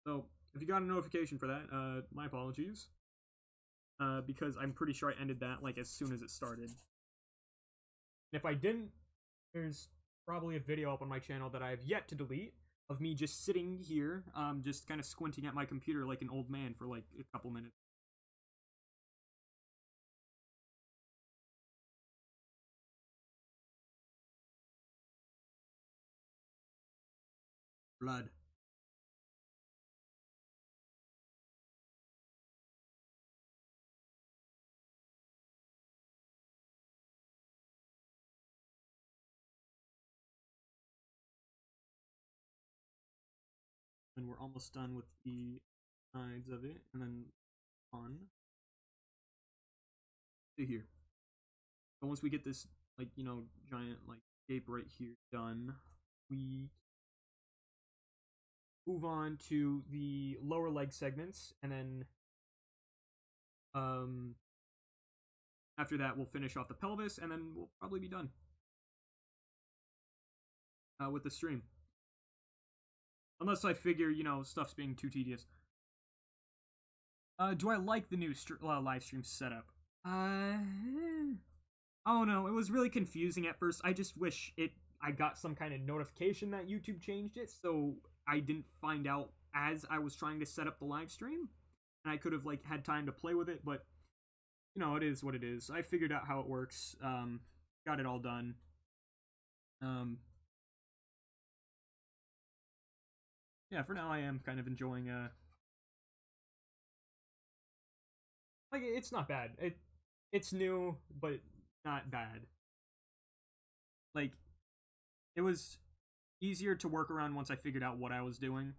So, if you got a notification for that, my apologies. Because I'm pretty sure I ended that, like, as soon as it started. And if I didn't, there's probably a video up on my channel that I have yet to delete of me just sitting here, just kind of squinting at my computer like an old man for, like, a couple minutes. Blood. And we're almost done with the sides of it, and then on to here. So once we get this, like, you know, giant, like, shape right here done, we move on to the lower leg segments, and then after that we'll finish off the pelvis, and then we'll probably be done with the stream. Unless I figure, you know, stuff's being too tedious. Do I like the new live stream setup? I don't know. It was really confusing at first. I just wish I got some kind of notification that YouTube changed it, so I didn't find out as I was trying to set up the live stream, and I could have, like, had time to play with it. But you know, it is what it is. I figured out how it works. Got it all done. Yeah, for now I am kind of enjoying like, it's not bad. It's new, but not bad. Like, it was easier to work around once I figured out what I was doing.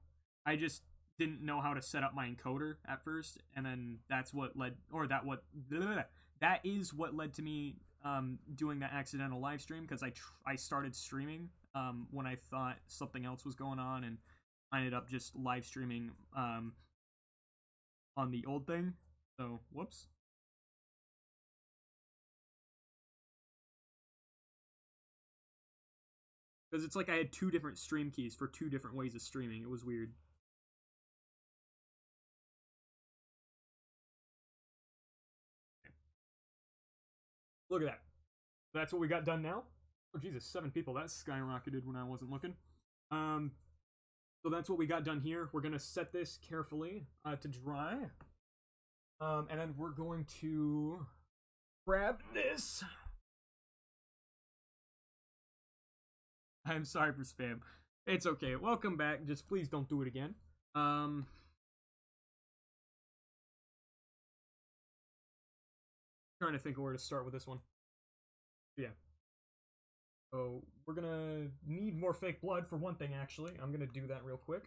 I just didn't know how to set up my encoder at first, and then that's what led, or that is what led to me doing that accidental live stream, because I started streaming when I thought something else was going on, and I ended up just live streaming on the old thing. So whoops. Because it's like I had two different stream keys for two different ways of streaming. It was weird. Okay. Look at that. That's what we got done now. Oh Jesus, 7 people. That skyrocketed when I wasn't looking. So that's what we got done here. We're gonna set this carefully to dry, and then we're going to grab this. I'm sorry for spam. It's okay. Welcome back. Just please don't do it again. Trying to think of where to start with this one. Yeah. So we're gonna need more fake blood for one thing, actually. I'm gonna do that real quick.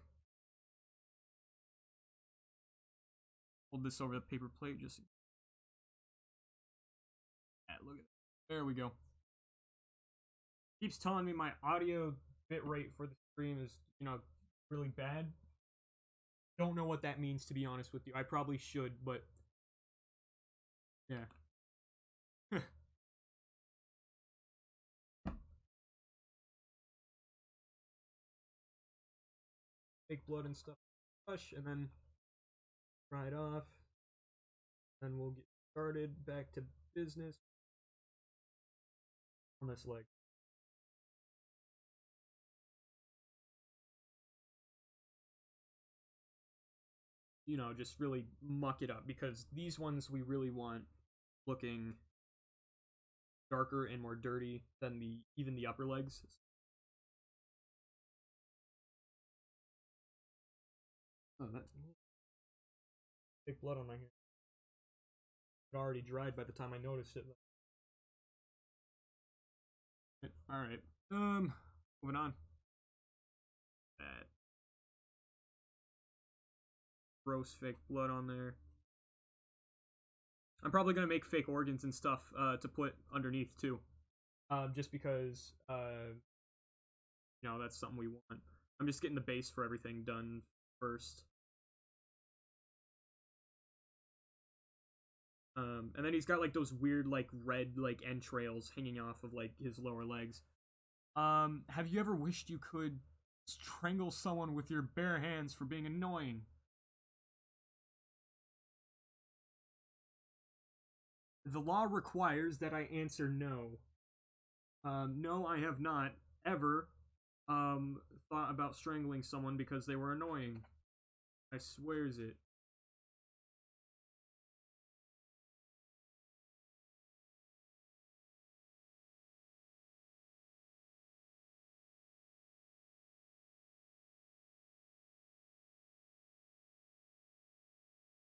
Hold this over the paper plate, just... Yeah, look at it. There we go. Keeps telling me my audio bitrate for the stream is, you know, really bad. don't know what that means, to be honest with you. I probably should, but yeah. Fake blood and stuff. Brush, and then dry it off. Then we'll get started back to business on this leg. You know, just really muck it up, because these ones we really want looking darker and more dirty than even the upper legs. Oh, that big blood on my hair. It already dried by the time I noticed it. All right. Moving on. That gross fake blood on there. I'm probably gonna make fake organs and stuff to put underneath too, just because you know, that's something we want. I'm just getting the base for everything done first. And then he's got like those weird like red like entrails hanging off of like his lower legs. Have you ever wished you could strangle someone with your bare hands for being annoying? The law requires that I answer no. No, I have not ever thought about strangling someone because they were annoying. I swears it.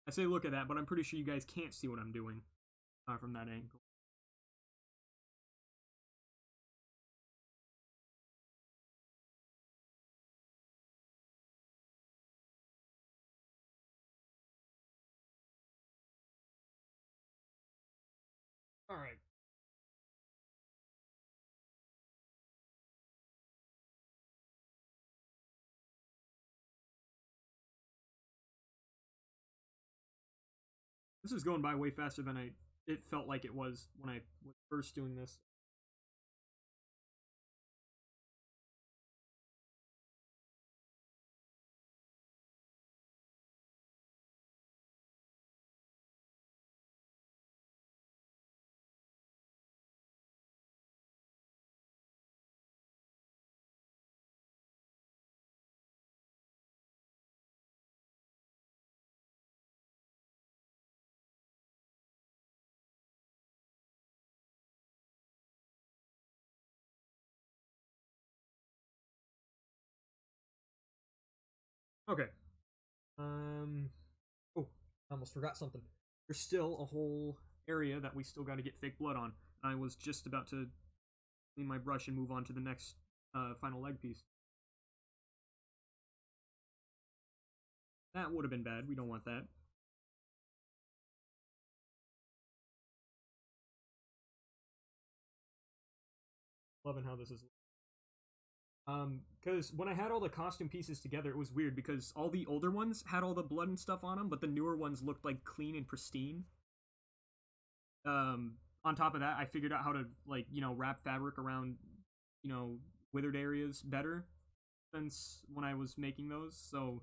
I say look at that, but I'm pretty sure you guys can't see what I'm doing from that angle. All right. This is going by way faster than it felt like it was when I was first doing this. Okay. Oh, I almost forgot something. There's still a whole area that we still got to get fake blood on. I was just about to clean my brush and move on to the next final leg piece. That would have been bad. We don't want that. Loving how this is. Because when I had all the costume pieces together, it was weird because all the older ones had all the blood and stuff on them, but the newer ones looked like clean and pristine. On top of that, I figured out how to like wrap fabric around withered areas better since when I was making those, so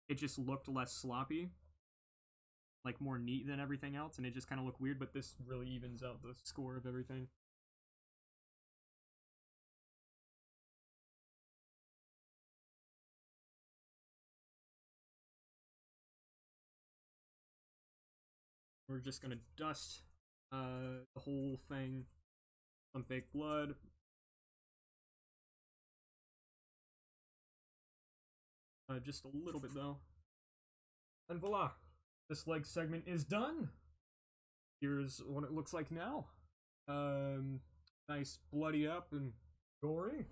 it just looked less sloppy, like more neat than everything else, and it just kind of looked weird. But this really evens out the score of everything. We're just gonna dust the whole thing, some fake blood. Just a little bit though. And voila! This leg segment is done. Here's what it looks like now. Nice bloody up and gory.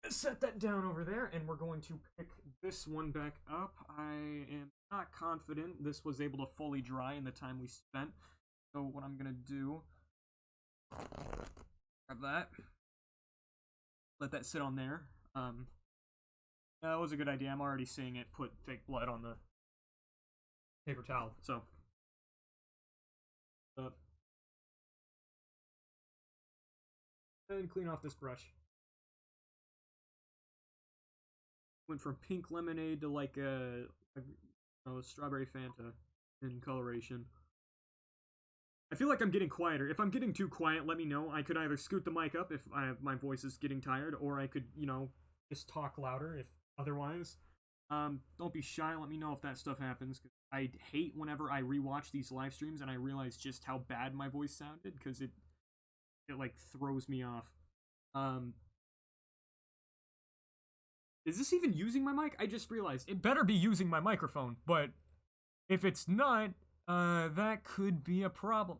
Set that down over there, and we're going to pick this one back up. I am not confident this was able to fully dry in the time we spent. So what I'm gonna do, grab that, let that sit on there. That was a good idea. I'm already seeing it put fake blood on the paper towel, so. And clean off this brush. Went from pink lemonade to like a strawberry Fanta in coloration. I feel like I'm getting quieter. If I'm getting too quiet, let me know. I could either scoot the mic up if my voice is getting tired, or I could, just talk louder if otherwise. Don't be shy. Let me know if that stuff happens. Cause I hate whenever I rewatch these live streams and I realize just how bad my voice sounded, because it like throws me off. Is this even using my mic? I just realized it better be using my microphone, but if it's not, that could be a problem.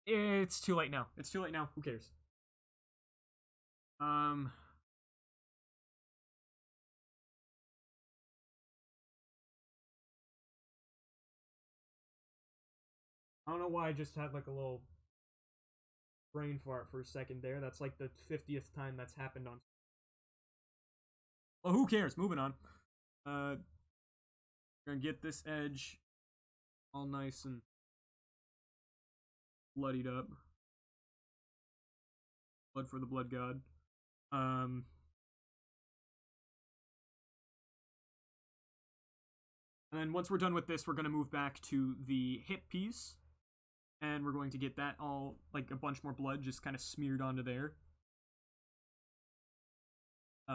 It's too late now. It's too late now. Who cares? I don't know why I just had like a little brain fart for a second there. That's like the 50th time that's happened on. Well, who cares? Moving on. Gonna get this edge all nice and bloodied up. Blood for the blood god. And then once we're done with this, we're gonna move back to the hip piece. And we're going to get that all, like, a bunch more blood just kind of smeared onto there.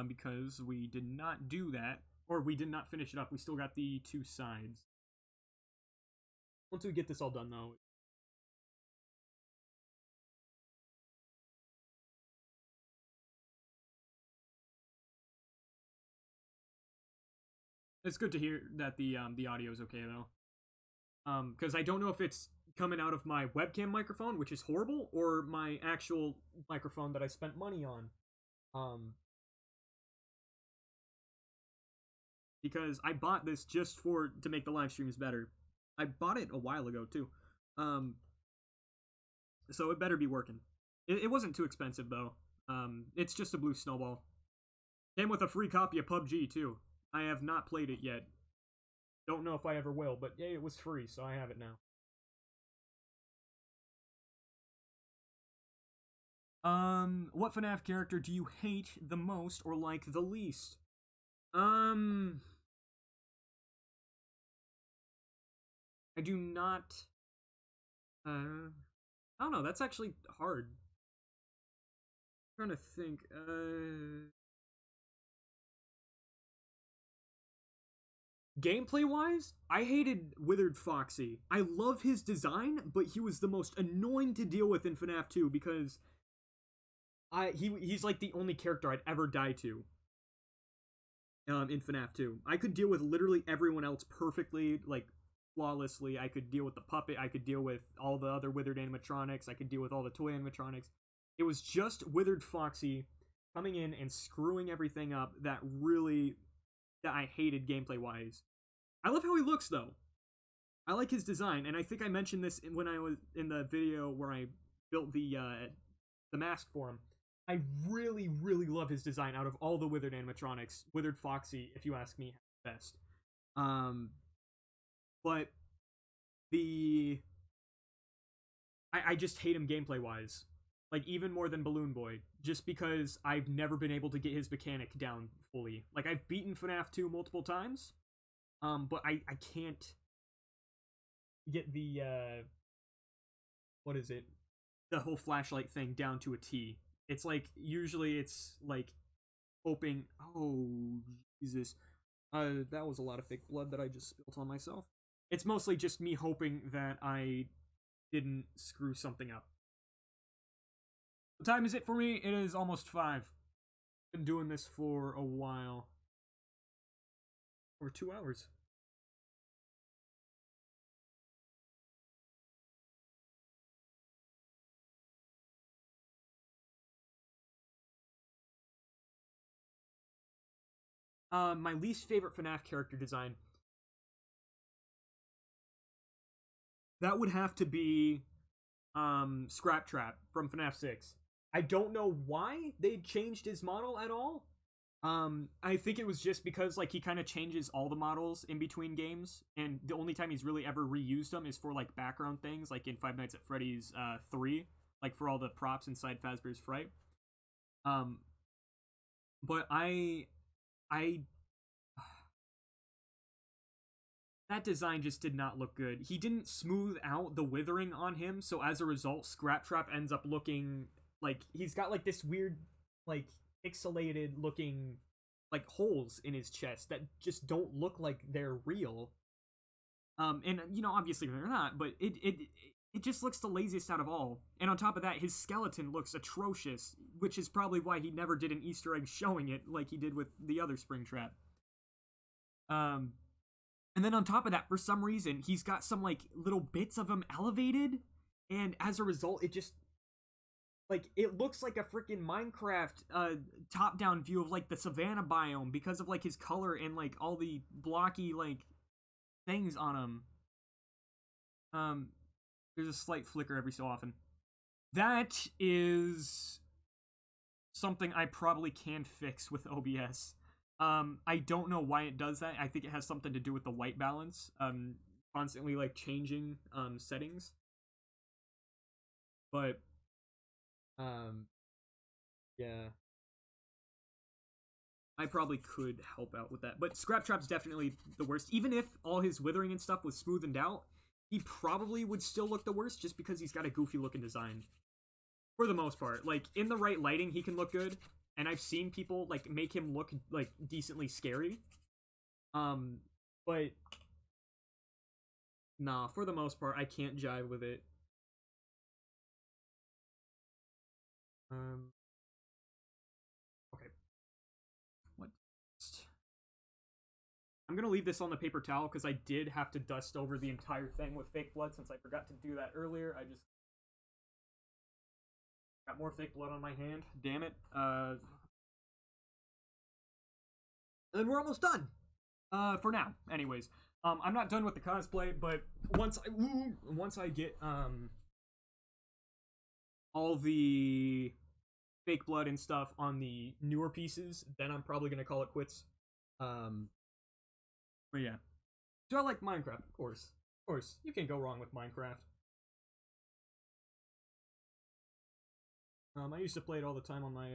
Because we did not do that, or we did not finish it up. We still got the two sides. Once we get this all done, though. It's good to hear that the audio is okay, though. Because I don't know if it's coming out of my webcam microphone, which is horrible, or my actual microphone that I spent money on. Because I bought this just to make the live streams better. I bought it a while ago, too. So it better be working. It wasn't too expensive, though. It's just a blue snowball. Came with a free copy of PUBG, too. I have not played it yet. Don't know if I ever will, but yeah, it was free, so I have it now. What FNAF character do you hate the most or like the least? I do not. I don't know. That's actually hard. I'm trying to think. Gameplay-wise, I hated Withered Foxy. I love his design, but he was the most annoying to deal with in FNAF 2 because he's like the only character I'd ever die to. In FNAF 2. I could deal with literally everyone else perfectly, like, flawlessly. I could deal with the puppet, I could deal with all the other withered animatronics, I could deal with all the toy animatronics. It was just Withered Foxy coming in and screwing everything up that I hated gameplay-wise. I love how he looks, though. I like his design, and I think I mentioned this when I was in the video where I built the mask for him. I really, really love his design out of all the withered animatronics. Withered Foxy, if you ask me, best. But I just hate him gameplay-wise. Like, even more than Balloon Boy. Just because I've never been able to get his mechanic down fully. Like, I've beaten FNAF 2 multiple times. But I can't get the, what is it? The whole flashlight thing down to a T. It's like, usually it's like hoping, oh, Jesus. That was a lot of fake blood that I just spilled on myself. It's mostly just me hoping that I didn't screw something up. What time is it for me? It is almost 5. Been doing this for a while. Over 2 hours. My least favorite FNAF character design. That would have to be Springtrap from FNAF 6. I don't know why they changed his model at all. I think it was just because like he kind of changes all the models in between games, and the only time he's really ever reused them is for like background things, like in Five Nights at Freddy's 3, like for all the props inside Fazbear's Fright. Um, but I that design just did not look good. He didn't smooth out the withering on him, so as a result, Scraptrap ends up looking like he's got like this weird, like pixelated looking like holes in his chest that just don't look like they're real. And you know, obviously they're not, but it just looks the laziest out of all. And on top of that, his skeleton looks atrocious, which is probably why he never did an Easter egg showing it like he did with the other Springtrap. Um, and then on top of that, for some reason, he's got some like little bits of him elevated, and as a result, it just like it looks like a freaking Minecraft top-down view of like the savannah biome because of like his color and like all the blocky like things on him. Um, there's a slight flicker every so often. That is something I probably can fix with OBS. I don't know why it does that. I think it has something to do with the white balance. Constantly like changing settings. But um, yeah, I probably could help out with that. But Scraptrap's definitely the worst. Even if all his withering and stuff was smoothened out, he probably would still look the worst just because he's got a goofy looking design. For the most part. Like, in the right lighting, he can look good. And I've seen people, like, make him look, like, decently scary. But nah, for the most part, I can't jive with it. Okay. What? I'm gonna leave this on the paper towel because I did have to dust over the entire thing with fake blood since I forgot to do that earlier. I just got more fake blood on my hand. Damn it. And we're almost done. For now, anyways. I'm not done with the cosplay, but once I get all the fake blood and stuff on the newer pieces, then I'm probably gonna call it quits. Um, but yeah. Do I like Minecraft? Of course. Of course. You can't go wrong with Minecraft. I used to play it all the time on my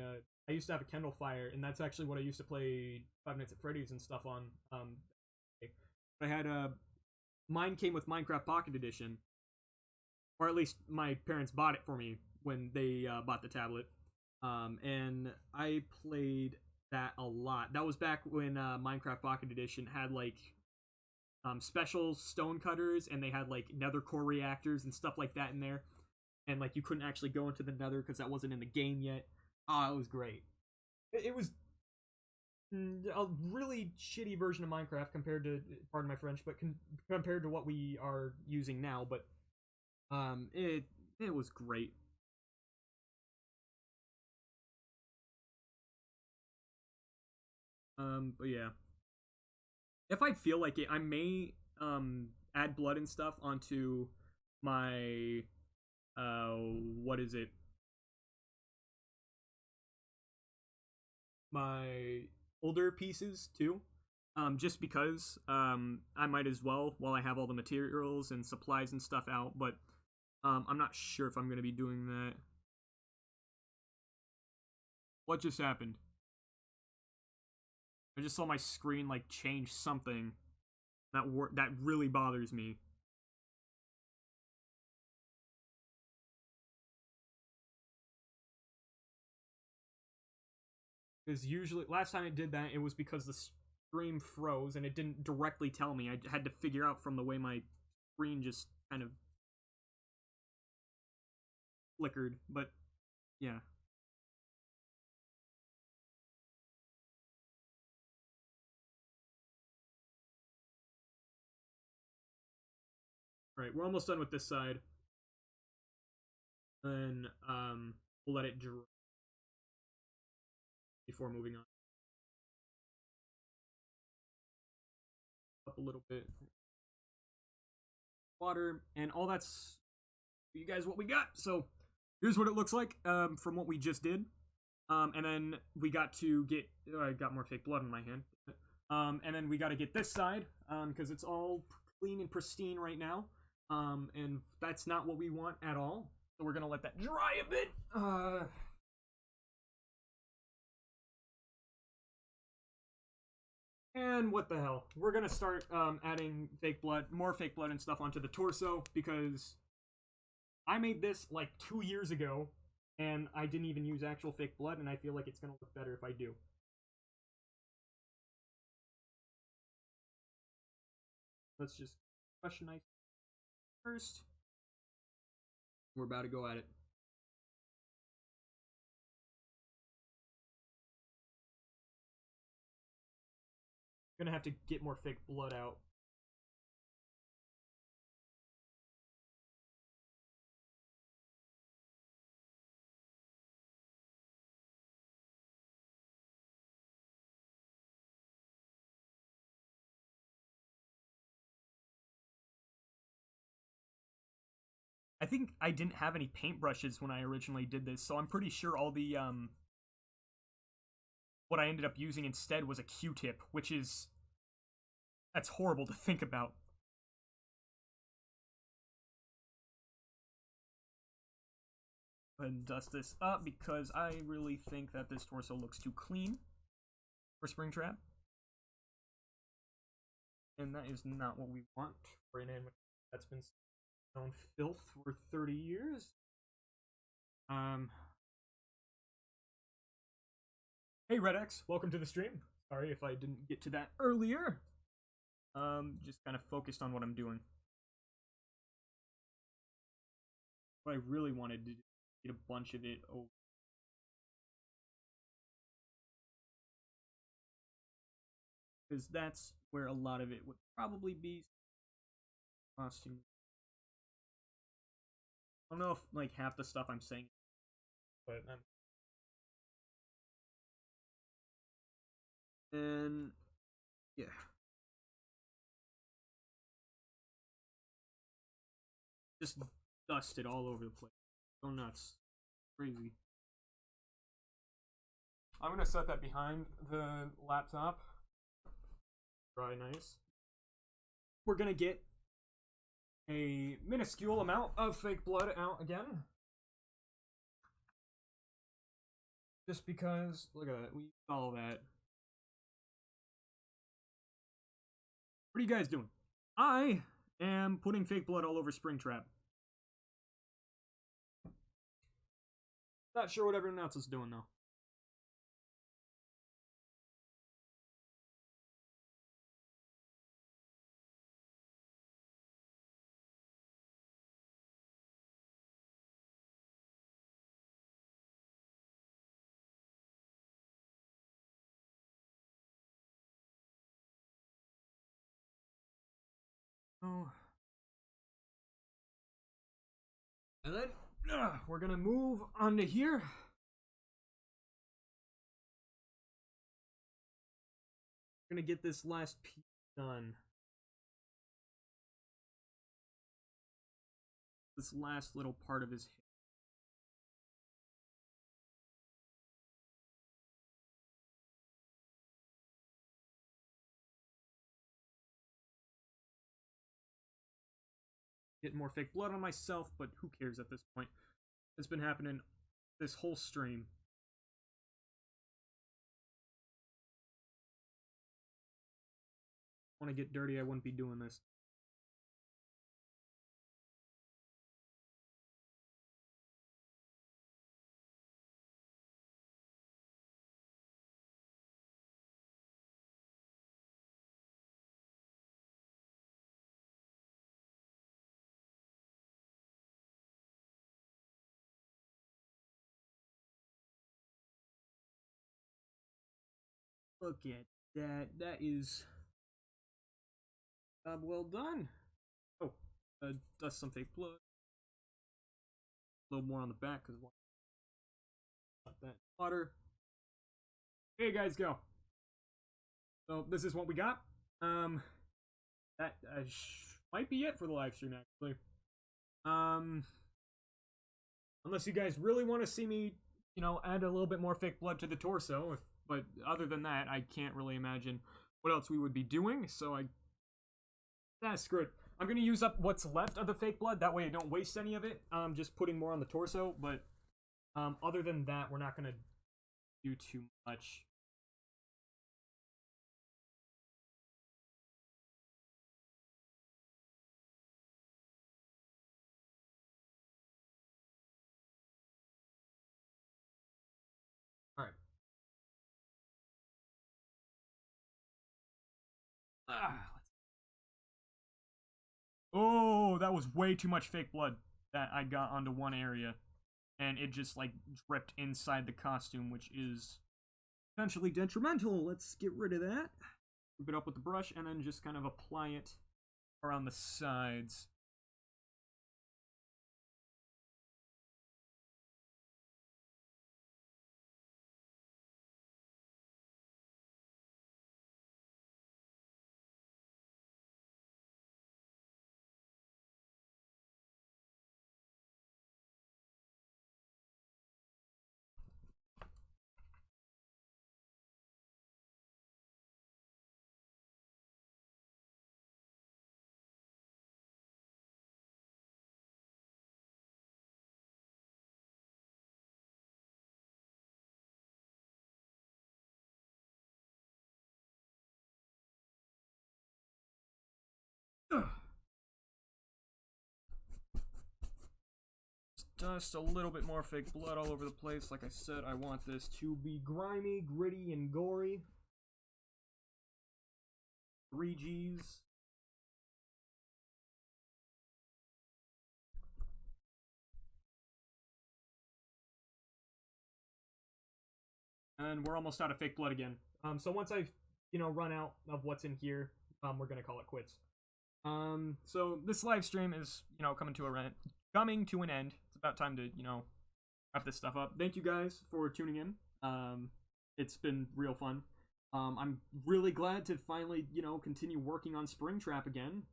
I used to have a Kindle Fire, and that's actually what I used to play Five Nights at Freddy's and stuff on. I had mine came with Minecraft Pocket Edition, or at least my parents bought it for me when they bought the tablet. And I played that a lot. That was back when Minecraft Pocket Edition had like special stone cutters, and they had like nether core reactors and stuff like that in there. And like you couldn't actually go into the nether because that wasn't in the game yet. Oh, it was great. It was a really shitty version of Minecraft compared to, pardon my French, but compared to what we are using now. But it was great. But yeah, if I feel like it, I may add blood and stuff onto my what is it? My older pieces too. Just because I might as well while I have all the materials and supplies and stuff out, but I'm not sure if I'm gonna be doing that. What just happened? I just saw my screen like change something that really bothers me. Because usually, last time it did that, it was because the stream froze and it didn't directly tell me. I had to figure out from the way my screen just kind of flickered. But yeah. All right, we're almost done with this side. Then we'll let it dry before moving on. Up a little bit. Water and all that's you guys what we got. So here's what it looks like from what we just did. And then we got to get, I got more fake blood on my hand. And then we got to get this side, because it's all clean and pristine right now. And that's not what we want at all. So we're gonna let that dry a bit. And what the hell? We're gonna start adding more fake blood and stuff onto the torso, because I made this like 2 years ago, and I didn't even use actual fake blood, and I feel like it's gonna look better if I do. Let's just brush nice first. We're about to go at it. Gonna have to get more fake blood out. I think I didn't have any paintbrushes when I originally did this, so I'm pretty sure all the what I ended up using instead was a Q-tip, which is, that's horrible to think about. And dust this up, because I really think that this torso looks too clean for Springtrap. And that is not what we want for an animatronic that's been on filth for 30 years. Hey RedX, welcome to the stream. Sorry if I didn't get to that earlier. Just kind of focused on what I'm doing. What I really wanted to get a bunch of it over. Because that's where a lot of it would probably be. Costume. I don't know if like half the stuff I'm saying, but and yeah. Just dusted all over the place. Go nuts. Crazy. I'm gonna set that behind the laptop. Dry nice. We're gonna get a minuscule amount of fake blood out again. Just because, look at that, we all that. What are you guys doing? I am putting fake blood all over Springtrap. Not sure what everyone else is doing though. Oh. And then we're gonna move onto here. We're gonna get this last piece done. This last little part of his hair. Get more fake blood on myself, but who cares at this point? It's been happening this whole stream. Want to get dirty, I wouldn't be doing this. Look at that. That is job well done. Oh, dust some fake blood. A little more on the back because that water. Here you guys go. So this is what we got. That might be it for the live stream actually. Unless you guys really want to see me you know, add a little bit more fake blood to the torso. But other than that, I can't really imagine what else we would be doing. So screw it. I'm gonna use up what's left of the fake blood. That way I don't waste any of it. Just putting more on the torso. But other than that, we're not gonna do too much. All right. Oh, that was way too much fake blood that I got onto one area. And it just, like, dripped inside the costume, which is potentially detrimental. Let's get rid of that. Move it up with the brush, and then just kind of apply it around the sides. Just a little bit more fake blood all over the place. Like I said, I want this to be grimy, gritty, and gory. 3 Gs. And we're almost out of fake blood again. So once I've, you know, run out of what's in here, we're gonna call it quits. So this live stream is, you know, coming to an end. It's about time to, you know, wrap this stuff up. Thank you guys for tuning in. It's been real fun. I'm really glad to finally, you know, continue working on Springtrap again.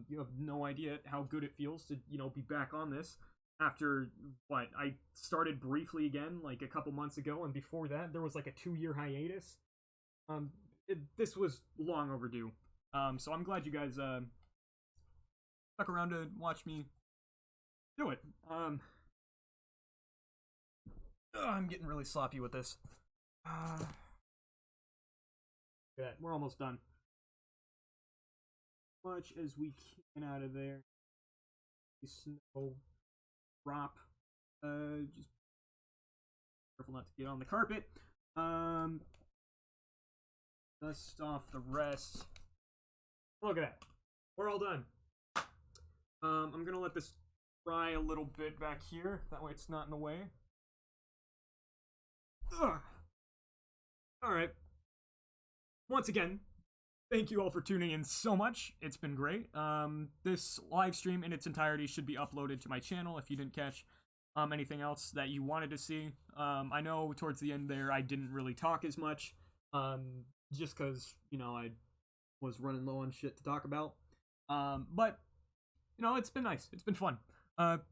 You have no idea how good it feels to, you know, be back on this after, what, I started briefly again, like, a couple months ago, and before that, there was, like, a 2-year hiatus. This was long overdue. So I'm glad you guys, stuck around to watch me do it. I'm getting really sloppy with this. Good. We're almost done. Much as we can out of there. Snow drop. Just careful not to get on the carpet. Dust off the rest. Look at that. We're all done. I'm gonna let this dry a little bit back here. That way it's not in the way. Alright. Once again, thank you all for tuning in so much. It's been great. This live stream in its entirety should be uploaded to my channel if you didn't catch anything else that you wanted to see. I know towards the end there I didn't really talk as much, just because, you know, I was running low on shit to talk about. But, you know, it's been nice. It's been fun.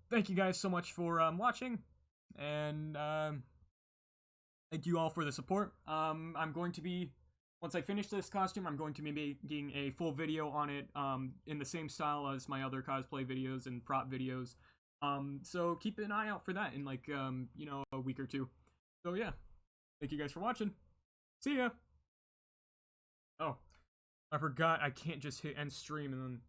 Thank you guys so much for watching, and thank you all for the support. I'm going to be, once I finish this costume, I'm going to be making a full video on it, in the same style as my other cosplay videos and prop videos. So keep an eye out for that in, like, you know, a week or two. So yeah, thank you guys for watching. See ya! Oh, I forgot I can't just hit end stream and then